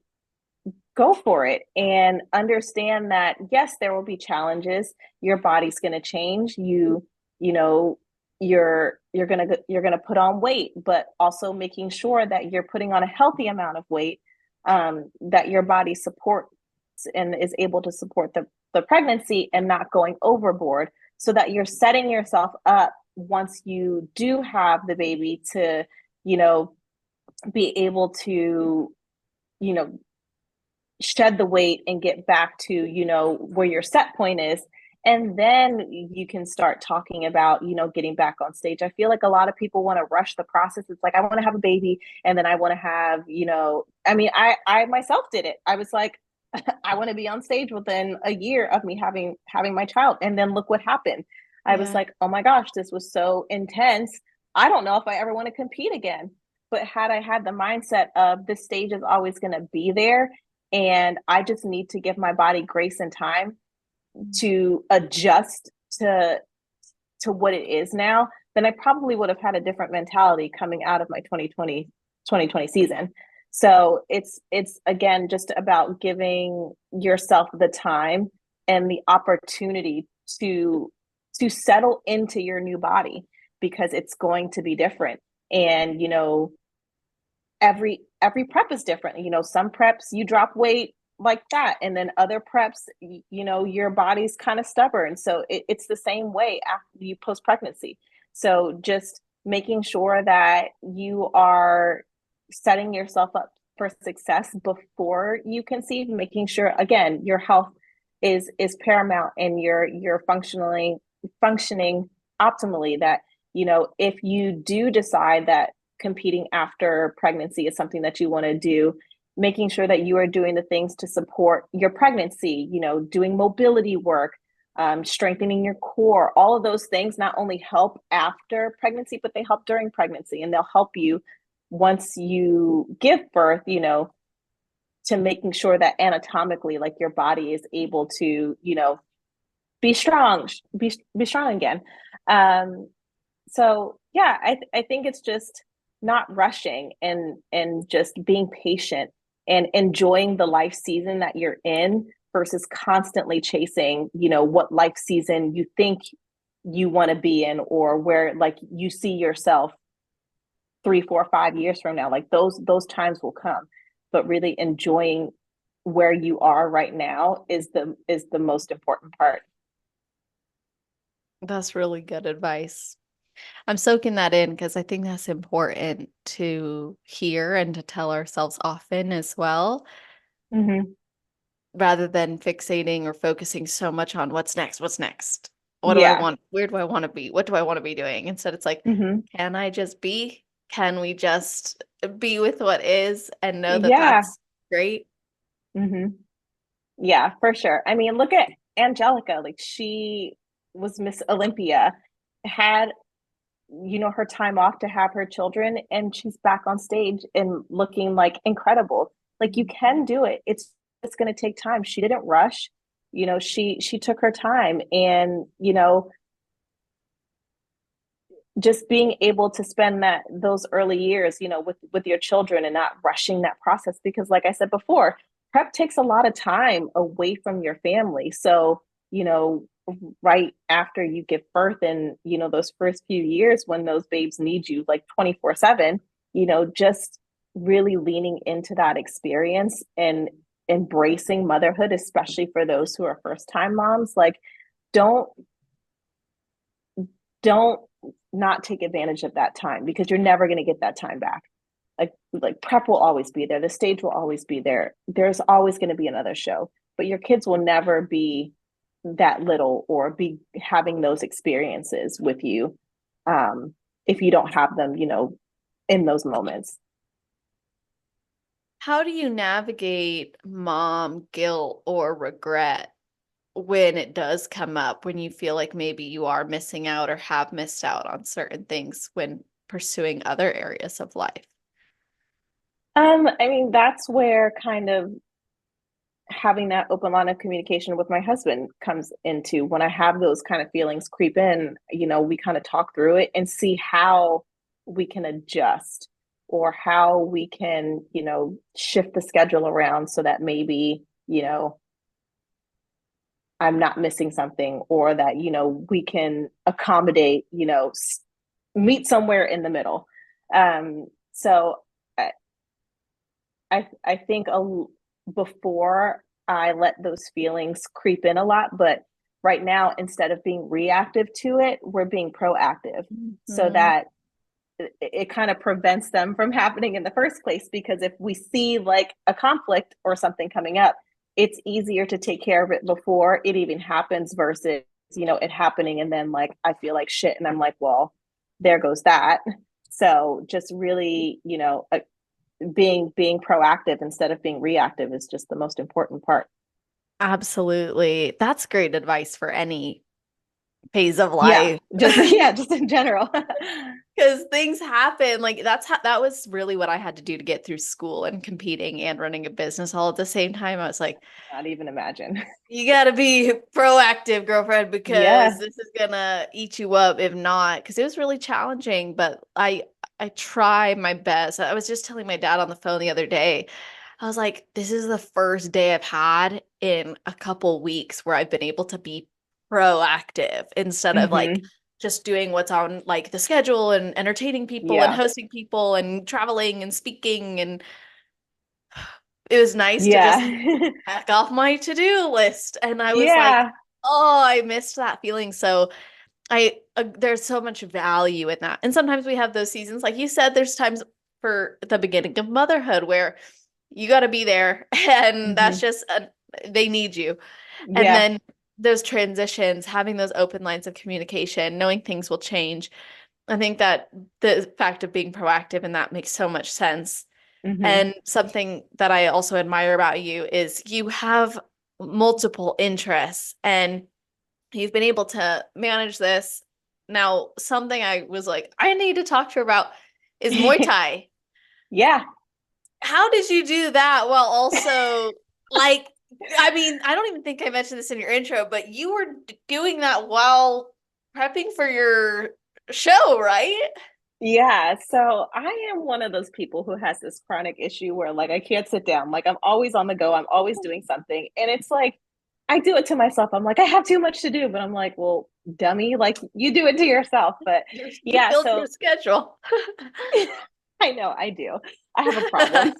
go for it and understand that, yes, there will be challenges. Your body's going to change. You know, you're going to put on weight, but also making sure that you're putting on a healthy amount of weight, that your body supports and is able to support the pregnancy and not going overboard, so that you're setting yourself up once you do have the baby to, you know, be able to, you know, shed the weight and get back to, where your set point is. And then you can start talking about, getting back on stage. I feel like a lot of people want to rush the process. It's like, I want to have a baby and then I want to have, I mean, I myself did it. I was like, I want to be on stage within a year of me having my child. And then look what happened. I was Yeah. like, oh my gosh, this was so intense. I don't know if I ever want to compete again. But had I had the mindset of, this stage is always going to be there, and I just need to give my body grace and time to adjust to what it is now, then I probably would have had a different mentality coming out of my 2020 season. So it's again just about giving yourself the time and the opportunity to settle into your new body, because it's going to be different. And every prep is different. Some preps you drop weight like that, and then other preps, your body's kind of stubborn. So it's the same way after you post pregnancy. So just making sure that you are setting yourself up for success before you conceive, making sure, again, your health is paramount and you're functioning optimally. That if you do decide that competing after pregnancy is something that you want to do, making sure that you are doing the things to support your pregnancy, doing mobility work, strengthening your core. All of those things not only help after pregnancy, but they help during pregnancy, and they'll help you once you give birth, to making sure that anatomically, like, your body is able to, be strong, be strong again. So yeah, I think it's just not rushing, and just being patient and enjoying the life season that you're in, versus constantly chasing, what life season you think you want to be in, or where like you see yourself 3, 4, 5 years from now. Like those times will come, but really enjoying where you are right now is the most important part. That's really good advice. I'm soaking that in because I think that's important to hear and to tell ourselves often as well, Mm-hmm. rather than fixating or focusing so much on what's next, what's next. What do I Yeah. want? Where do I want to be? What do I want to be doing? Instead, it's like, Mm-hmm. can I just be? Can we just be with what is and know that Yeah. that's great? Mm-hmm. Yeah, for sure. I mean, look at Angelica. Like she was Miss Olympia, had, her time off to have her children, and she's back on stage and looking like incredible. Like you can do it. It's going to take time. She didn't rush. She took her time, and just being able to spend those early years, with your children and not rushing that process, because like I said before, prep takes a lot of time away from your family. So, right after you give birth, and those first few years when those babes need you like 24/7, just really leaning into that experience and embracing motherhood, especially for those who are first time moms. Like don't don't not take advantage of that time, because you're never going to get that time back. Like prep will always be there, the stage will always be there, there's always going to be another show, but your kids will never be that little or be having those experiences with you, if you don't have them, in those moments. How do you navigate mom guilt or regret when it does come up, when you feel like maybe you are missing out or have missed out on certain things when pursuing other areas of life? I mean, that's where kind of having that open line of communication with my husband comes into. When I have those kind of feelings creep in, we kind of talk through it and see how we can adjust, or how we can, shift the schedule around so that maybe, I'm not missing something, or that, we can accommodate, meet somewhere in the middle. So I think before I let those feelings creep in a lot, but right now, instead of being reactive to it, we're being proactive, so Mhm. that it kind of prevents them from happening in the first place. Because if we see like a conflict or something coming up, it's easier to take care of it before it even happens, versus, it happening and then like I feel like shit and I'm like, well, there goes that. So just really, being proactive instead of being reactive is just the most important part. Absolutely. That's great advice for any phase of Yeah, life. just yeah, just in general. Because things happen. Like that was really what I had to do to get through school and competing and running a business all at the same time. I was like, Not even imagine. you gotta be proactive, girlfriend, because Yeah. this is gonna eat you up if not. Because it was really challenging, but I try my best. I was just telling my dad on the phone the other day. I was like, this is the first day I've had in a couple weeks where I've been able to be proactive instead of like Hmm. just doing what's on like the schedule and entertaining people and Yeah. hosting people and traveling and speaking. And it was nice to just Yeah. back off my to-do list. And I was like, Yeah. oh, I missed that feeling. So there's so much value in that. And sometimes we have those seasons, like you said, there's times for the beginning of motherhood where you got to be there and that's Hmm. just they need you. And Yeah. then those transitions, having those open lines of communication, knowing things will change. I think that the fact of being proactive in that makes so much sense. Hmm. And something that I also admire about you is you have multiple interests and you've been able to manage this. Now, something I was like, I need to talk to her about is Muay Thai. Yeah. How did you do that while also like I mean, I don't even think I mentioned this in your intro, but you were doing that while prepping for your show, right? Yeah, so I am one of those people who has this chronic issue where like I can't sit down. Like I'm always on the go. I'm always doing something. And it's like I do it to myself. I'm like, I have too much to do, but I'm like, well, dummy, like you do it to yourself. But You yeah, filled your so schedule. I know I do. I have a problem.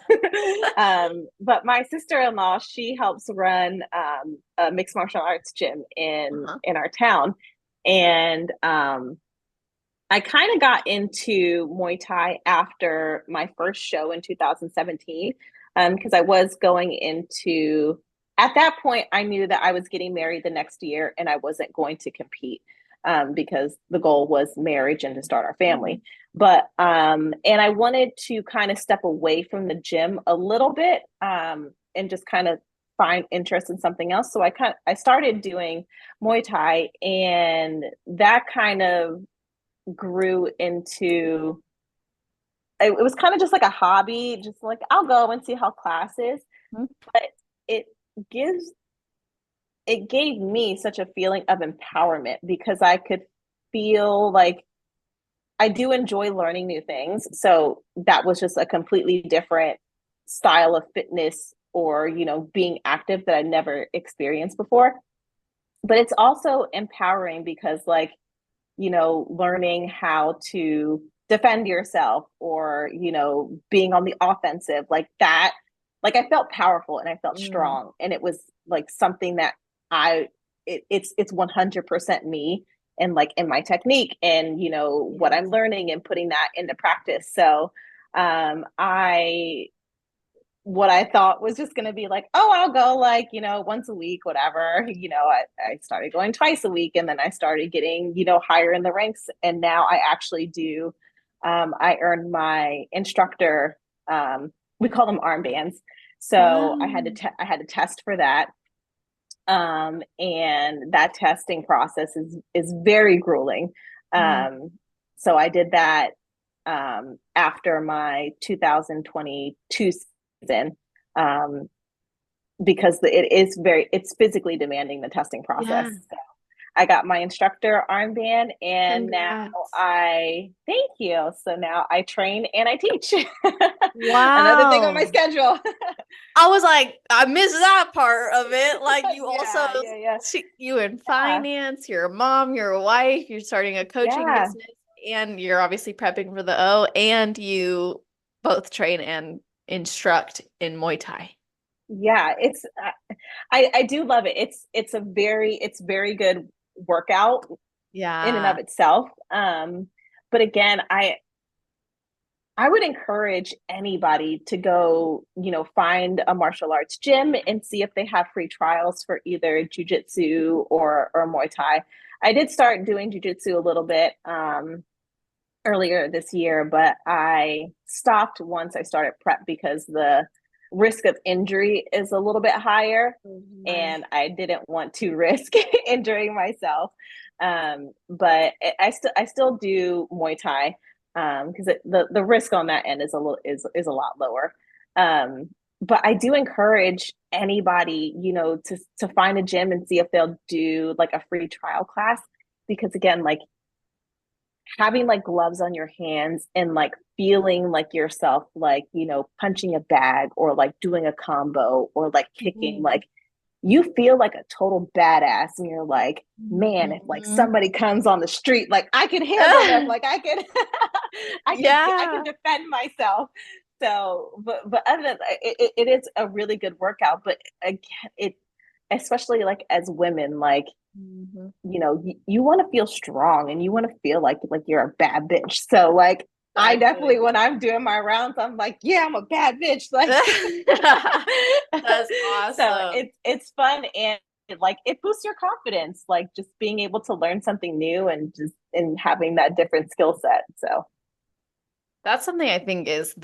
But my sister-in-law, she helps run a mixed martial arts gym Uh-huh. in our town. And I kind of got into Muay Thai after my first show in 2017, because I was going into, at that point, I knew that I was getting married the next year and I wasn't going to compete, because the goal was marriage and to start our family. But, and I wanted to kind of step away from the gym a little bit, and just kind of find interest in something else. So I started doing Muay Thai, and that kind of grew into, it was kind of just like a hobby, just like I'll go and see how class is. Mhm. But it gives it gave me such a feeling of empowerment because I could feel like I do enjoy learning new things. So that was just a completely different style of fitness, or, being active that I never experienced before. But it's also empowering because, like, learning how to defend yourself, or, being on the offensive like that. Like I felt powerful and I felt Mm. strong. And it was like something that it's 100% me, and like in my technique and, what I'm Yes. learning and putting that into practice. So, I what I thought was just going to be like, oh, I'll go like, once a week, whatever. I started going twice a week, and then I started getting, higher in the ranks. And now I actually do, I earned my instructor, we call them armbands. So Wow. I had to test for that. And that testing process is very grueling. Mm. So I did that, after my 2022 season, um, because it's physically demanding, the testing process. Yeah. So I got my instructor armband, and now Congrats. thank you. So now I train and I teach. Another thing on my Wow. schedule. I was like, I missed that part of it. Like you also, Yeah. you in Yeah. finance, you're a mom, you're a wife, you're starting a coaching Yeah. business, and you're obviously prepping for the O, and you both train and instruct in Muay Thai. Yeah, I do love it. It's very good workout in and of Yeah. itself. But again, I would encourage anybody to go, find a martial arts gym and see if they have free trials for either jujitsu or Muay Thai. I did start doing jujitsu a little bit, earlier this year, but I stopped once I started prep because the risk of injury is a little bit higher, Mhm. and I didn't want to risk injuring myself. But I still do Muay Thai, because the risk on that end is a lot lower. But I do encourage anybody, to find a gym and see if they'll do like a free trial class, because again, like having like gloves on your hands and like feeling like yourself, like, punching a bag or like doing a combo or like kicking, Mhm. like you feel like a total badass, and you're like, man, if like Mhm. somebody comes on the street, like I can handle them, like I can I can Yeah. defend myself. So but other than it is a really good workout. But again, it, especially like as women, like, Mhm. you want to feel strong and you want to feel like you're a bad bitch. So like I Exactly. definitely, when I'm doing my rounds, I'm like, yeah, I'm a bad bitch. Like That's so awesome. it's fun, and like it boosts your confidence, like just being able to learn something new and just and having that different skill set. So That's something I think is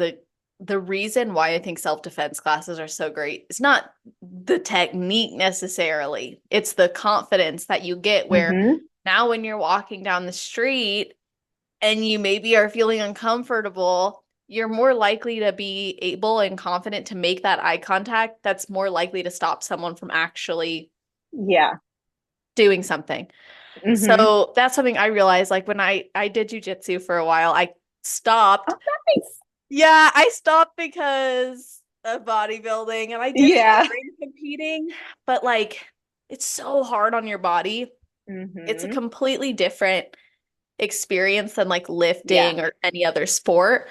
the reason why I think self-defense classes are so great. It's not the technique necessarily. It's the confidence that you get where mm-hmm. now when you're walking down the street and you maybe are feeling uncomfortable, you're more likely to be able and confident to make that eye contact that's more likely to stop someone from actually Yeah. doing something. Mm-hmm. So that's something I realized like when I did jujitsu for a while, I Oh, stopped. nice. Yeah, I stopped because of bodybuilding and I didn't Yeah. mind competing, but like it's so hard on your body. It's a Mm-hmm. completely different experience than like Yeah. lifting or any other sport.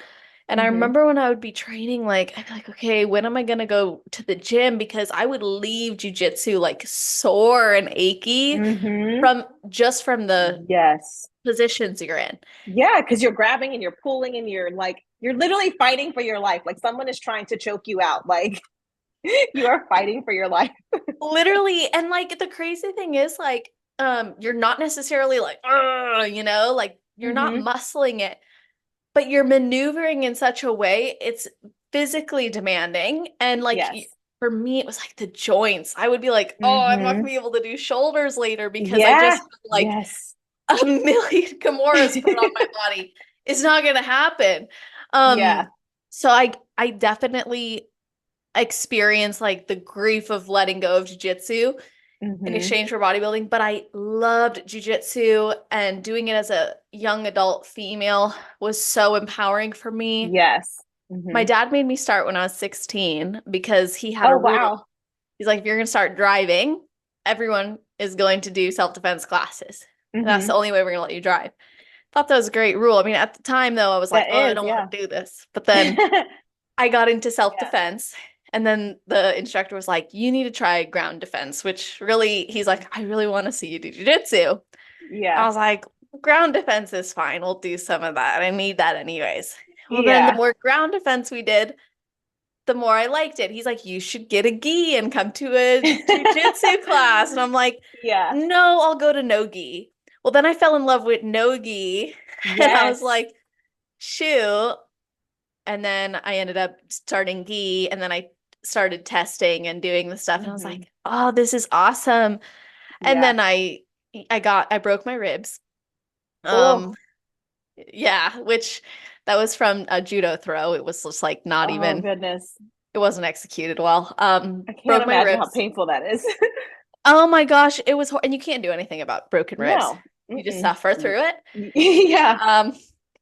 And I Mm-hmm. remember when I would be training, like, I'd be like, okay, when am I gonna go to the gym? Because I would leave jujitsu like sore and achy Mm-hmm. from the Yes. positions you're in. Yeah, because you're grabbing and you're pulling and you're like, you're literally fighting for your life. Like someone is trying to choke you out. Like you are fighting for your life. Literally, and like the crazy thing is like you're not necessarily like like you're not Mm-hmm. muscling it, but you're maneuvering in such a way it's physically demanding. And like Yes. for me it was like the joints. I would be like, oh, I'm not gonna Mm-hmm. be able to do shoulders later because I Yeah. just have like Yes. a million Kimuras put on my body. It's not gonna happen. Um Yeah. so I definitely experienced like the grief of letting go of jujitsu in Mm-hmm. exchange for bodybuilding, but I loved jujitsu, and doing it as a young adult female was so empowering for me. Yes. My Mm-hmm. dad made me start when I was 16 because he had a Oh, rule. wow. He's like, if you're going to start driving, everyone is going to do self-defense classes. And that's the Mm-hmm. only way we're going to let you drive. Thought that was a great rule. I mean, at the time though, I was like, That oh, I is, don't yeah. want to do this. But then I got into Yeah. self-defense, and then the instructor was like, you need to try ground defense, which really, he's like, I really want to see you do jujitsu. I Yeah. was like, ground defense is fine. We'll do some of that. I need that anyways. Well, then the Yeah. more ground defense we did, the more I liked it. He's like, you should get a gi and come to a jujitsu class. And I'm like, Yeah. no, I'll go to no gi. Well, then I fell in love with no gi, and I was Yes. like, shoot. And then I ended up starting gi, and then I started testing and doing the stuff. And I was Mm-hmm. like, oh, this is awesome. And Yeah. then I broke my ribs. Oh. Um, yeah, which that was from a judo throw. It was just like not Oh, even, goodness. it wasn't executed well. I can't Broke my imagine how ribs. painful that is. Oh my gosh, it was and you can't do anything about broken ribs. No. You just Mm-mm. suffer through it. Yeah. Um,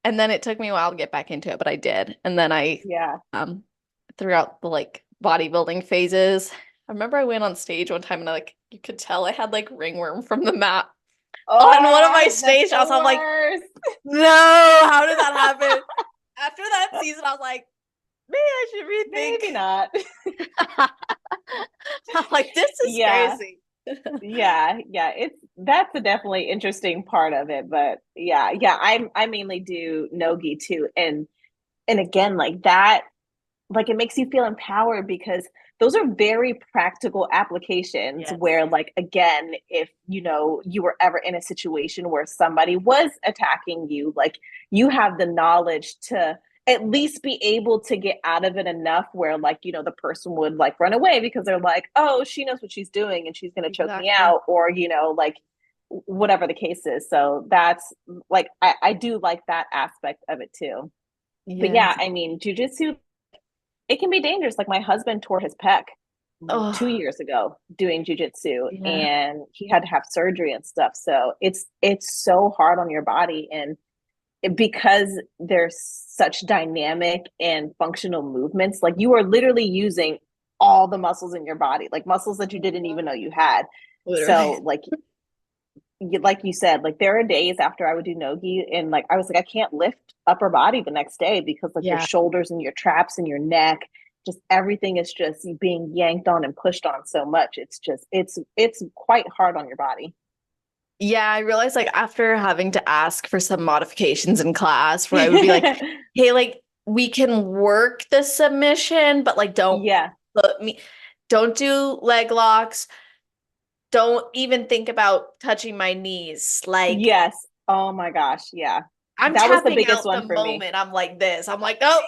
and then it took me a while to get back into it, but I did. And then I Yeah. um throughout the like bodybuilding phases, I remember I went on stage one time and I like you could tell I had like ringworm from the mat on one of my Oh, that's stage the shots. I'm like, worst. no, how did that happen? After that season, I was like, maybe I Maybe should not. rethink. I'm like, this is Yeah. crazy. Yeah. Yeah. It's that's a definitely interesting part of it. But yeah, yeah, I mainly do Nogi too. And again, like that, like it makes you feel empowered because those are very practical applications Yes, where like again if you were ever in a situation where somebody was attacking you, like you have the knowledge to at least be able to get out of it enough where like the person would like run away because they're like, oh, she knows what she's doing and she's going to choke me exactly. out, or like whatever the case is. So that's like I do like that aspect of it too. But yeah, Yes. I mean, jujitsu, it can be dangerous. Like my husband tore his pec like Oh, 2 years ago doing jujitsu, yeah. and he had to have surgery and stuff. So it's so hard on your body, and because there's such dynamic and functional movements, like you are literally using all the muscles in your body, like muscles that you didn't even know you had. Literally. So like you said, like there are days after I would do nogi and like I was like, I can't lift upper body the next day because like your Yeah. shoulders and your traps and your neck, just everything is just being yanked on and pushed on so much. It's just it's quite hard on your body. Yeah, I realized like after having to ask for some modifications in class where I would be like, hey, like we can work the submission, but like Yeah. don't do leg locks. Don't even think about touching my knees. Like Yes. Oh my gosh. Yeah. I'm That was the tapping biggest out the one for me. moment I'm like this. I'm like, oh,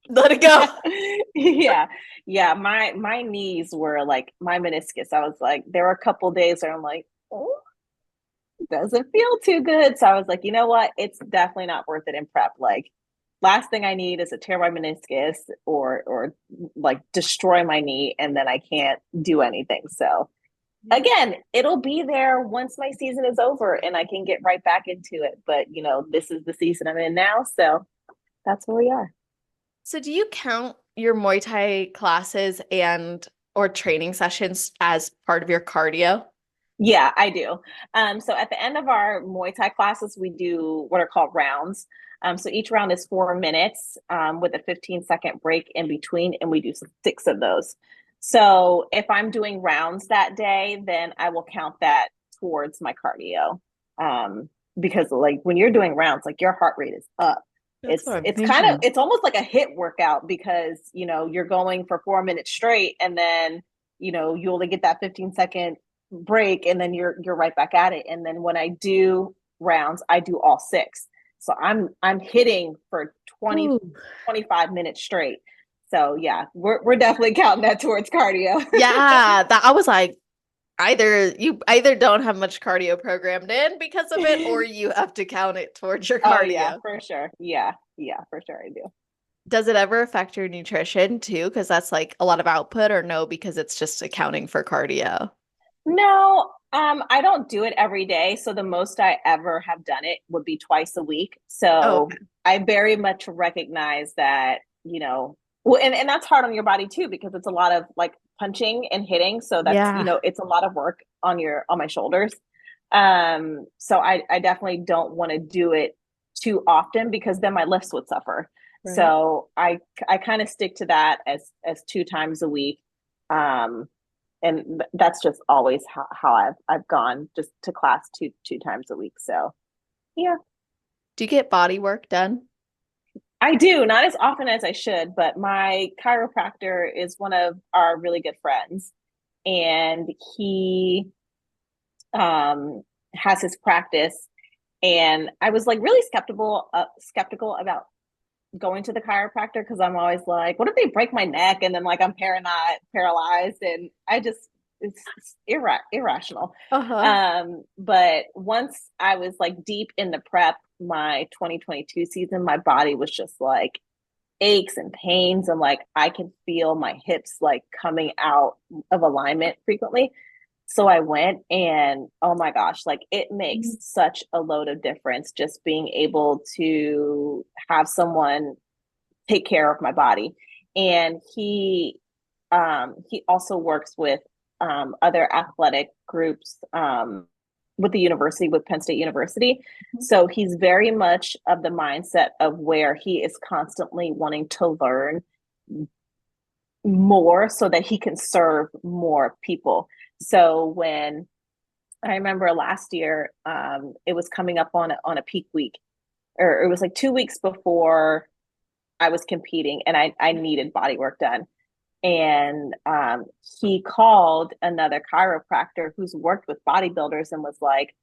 let it go. Yeah. Yeah. My knees were like my meniscus. I was like, there were a couple days where I'm like, oh, doesn't feel too good. So I was like, you know what? It's definitely not worth it in prep. Like, last thing I need is to tear my meniscus or like destroy my knee, and then I can't do anything. So Yeah. again, it'll be there once my season is over and I can get right back into it. But this is the season I'm in now, so that's where we are. So do you count your Muay Thai classes and or training sessions as part of your cardio? Yeah, I do. So at the end of our Muay Thai classes, we do what are called rounds. So each round is 4 minutes with a 15-second break in between, and we do six of those. So if I'm doing rounds that day, then I will count that towards my cardio. Because like when you're doing rounds, like your heart rate is up. That's It's what I'm it's kind of thinking. it's almost like a hit workout because you're going for 4 minutes straight, and then you only get that 15-second break, and then you're right back at it. And then when I do rounds, I do all six. So I'm hitting for 20 Ooh. 25 minutes straight. So yeah, we're definitely counting that towards cardio. Yeah, that I was like, either don't have much cardio programmed in because of it, or you have to count it towards your Oh yeah, cardio. for sure. Yeah, yeah, for sure I do. Does it ever affect your nutrition too? Because that's like a lot of output, or no, because it's just accounting for cardio? No, I don't do it every day. So the most I ever have done it would be twice a week. Oh, So okay. I very much recognize that, well, and that's hard on your body too, because it's a lot of like punching and hitting. So that's, Yeah. it's a lot of work on my shoulders. So I definitely don't want to do it too often because then my lifts would suffer. Right. So I kind of stick to that as 2 times a week. Um, and that's just always how I've gone just to class two times a week. So yeah, Do you get body work done? I do, not as often as I should, but my chiropractor is one of our really good friends, and he um has his practice. And I was like really skeptical about going to the chiropractor because I'm always like, what if they break my neck and then like I'm paralyzed, and I just it's irrational. Uh-huh. But once I was like deep in the prep, my 2022 season, my body was just like aches and pains, and like I can feel my hips like coming out of alignment frequently. So I went, and oh my gosh, like it makes such a load of difference just being able to have someone take care of my body. And he also works with other athletic groups with the university, with Penn State University. So he's very much of the mindset of where he is constantly wanting to learn more so that he can serve more people. So when I remember last year, it was coming up on a peak week, or it was like 2 weeks before I was competing, and I needed body work done. And he called another chiropractor who's worked with bodybuilders and was like,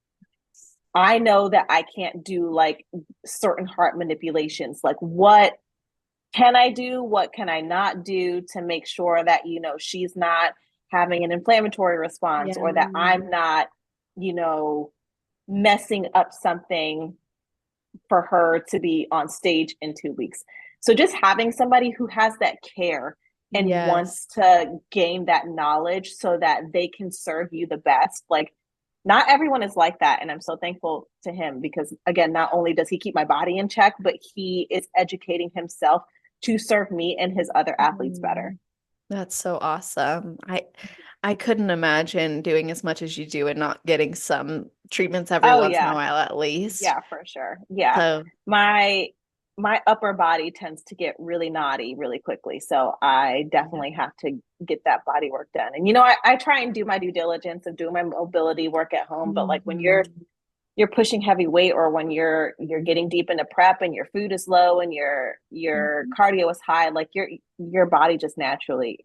I know that I can't do like certain heart manipulations. Like, what can I do? What can I not do to make sure that, she's not having an inflammatory response, Yeah. or that I'm not, you know, messing up something for her to be on stage in 2 weeks. So just having somebody who has that care and wants Yes. to gain that knowledge so that they can serve you the best. Like, not everyone is like that. And I'm so thankful to him because, again, not only does he keep my body in check, but he is educating himself to serve me and his other athletes better. Mm. That's so awesome. I couldn't imagine doing as much as you do and not getting some treatments every Oh, once in a yeah. while at least. Yeah, for sure. Yeah. So, My my upper body tends to get really naughty really quickly. So I yeah. definitely have to get that body work done. And I try and do my due diligence of doing my mobility work at home, but like when you're Mhm. you're pushing heavy weight, or when you're getting deep into prep and your food is low and your Mhm. cardio is high, like your body just naturally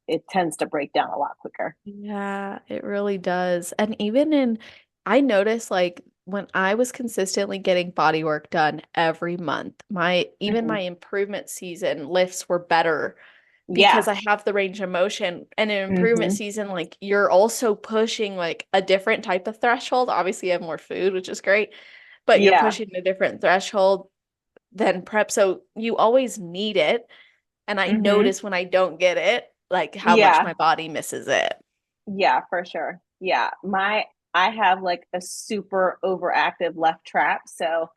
it tends to break down a lot quicker. Yeah, it really does. And I noticed like when I was consistently getting body work done every month, even Hmm. my improvement season lifts were better because Yeah. I have the range of motion. And in improvement Hmm. season, like you're also pushing like a different type of threshold. Obviously, you have more food, which is great, but you're Yeah. pushing a different threshold than prep. So you always need it. And I Hmm. notice when I don't get it, like how much Yeah. my body misses it. Yeah, for sure. Yeah. I have like a super overactive left trap. So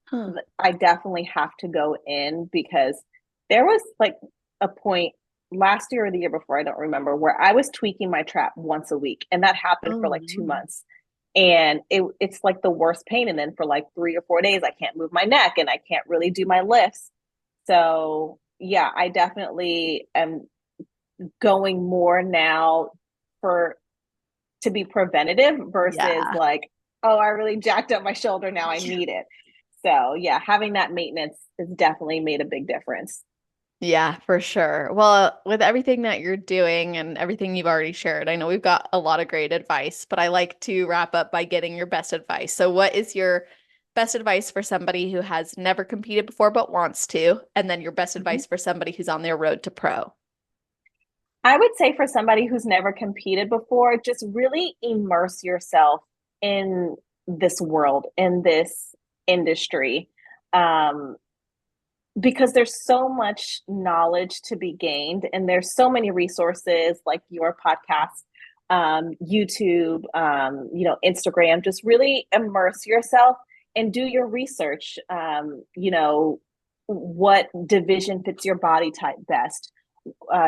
Huh. I definitely have to go in because there was like a point. last year or the year before, I don't remember, where I was tweaking my trap once a week. And that happened for Oh, like 2 months. And it's like the worst pain. And then for like 3 or 4 days, I can't move my neck and I can't really do my lifts. So yeah, I definitely am going more now for to be preventative versus yeah. like, oh, I really jacked up my shoulder. Now I need it. So yeah, having that maintenance has definitely made a big difference. Yeah, for sure. Well, with everything that you're doing and everything you've already shared, I know we've got a lot of great advice, but I like to wrap up by getting your best advice. So, what is your best advice for somebody who has never competed before but wants to? And then your best Mhm. advice for somebody who's on their road to pro? I would say for somebody who's never competed before, just really immerse yourself in this world, in this industry. Um, because there's so much knowledge to be gained, and there's so many resources like your podcast, YouTube, Instagram. Just really immerse yourself and do your research. What division fits your body type best?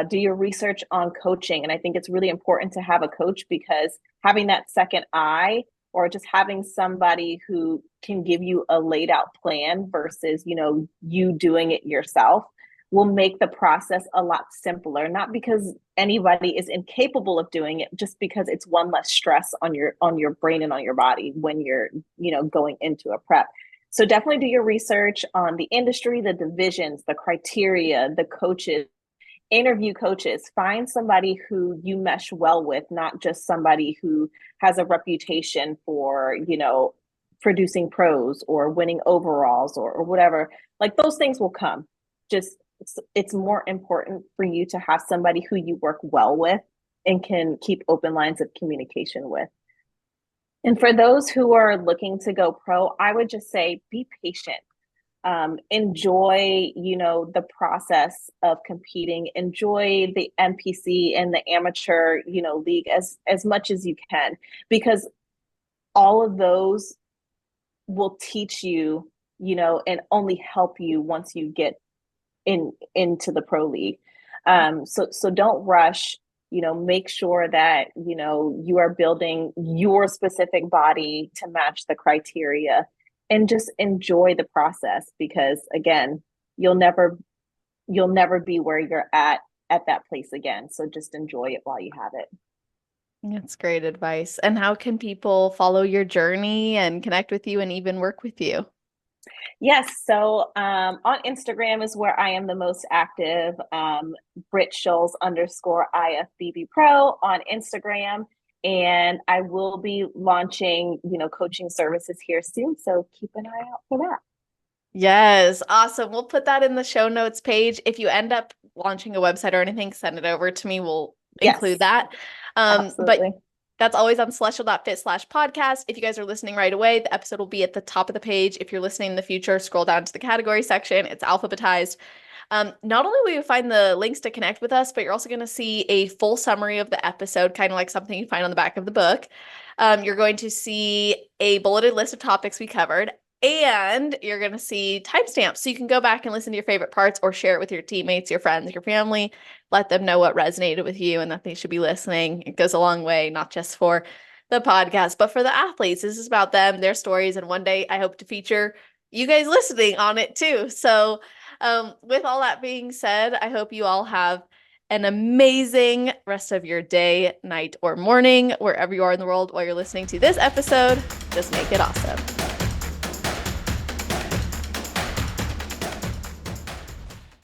Do your research on coaching. And I think it's really important to have a coach, because having that second eye, or just having somebody who can give you a laid out plan versus, you doing it yourself, will make the process a lot simpler. Not because anybody is incapable of doing it, just because it's one less stress on your brain and on your body when you're, going into a prep. So definitely do your research on the industry, the divisions, the criteria, the coaches. Interview coaches, find somebody who you mesh well with, not just somebody who has a reputation for, producing pros or winning overalls, or whatever. Like, those things will come. Just, it's more important for you to have somebody who you work well with and can keep open lines of communication with. And for those who are looking to go pro, I would just say be patient. Enjoy, the process of competing. Enjoy the NPC and the amateur, league as much as you can, because all of those will teach you, and only help you once you get into the pro league. So don't rush. Make sure that you are building your specific body to match the criteria, and just enjoy the process, because again, you'll never be where you're at that place again. So just enjoy it while you have it. That's great advice. And how can people follow your journey and connect with you and even work with you? Yes. So on Instagram is where I am the most active. Brit Schulz _ IFBB Pro on Instagram. And I will be launching, coaching services here soon. So keep an eye out for that. Yes, awesome. We'll put that in the show notes page. If you end up launching a website or anything, send it over to me. We'll include Yes, that. But absolutely. that's always on celestial.fit/podcast. If you guys are listening right away, the episode will be at the top of the page. If you're listening in the future, scroll down to the category section. It's alphabetized. Not only will you find the links to connect with us, but you're also going to see a full summary of the episode, kind of like something you find on the back of the book. You're going to see a bulleted list of topics we covered, and you're going to see timestamps so you can go back and listen to your favorite parts or share it with your teammates, your friends, your family. Let them know what resonated with you and that they should be listening. It goes a long way, not just for the podcast, but for the athletes. This is about them, their stories, and one day I hope to feature you guys listening on it too. So, with all that being said, I hope you all have an amazing rest of your day, night, or morning, wherever you are in the world while you're listening to this episode. Just make it awesome.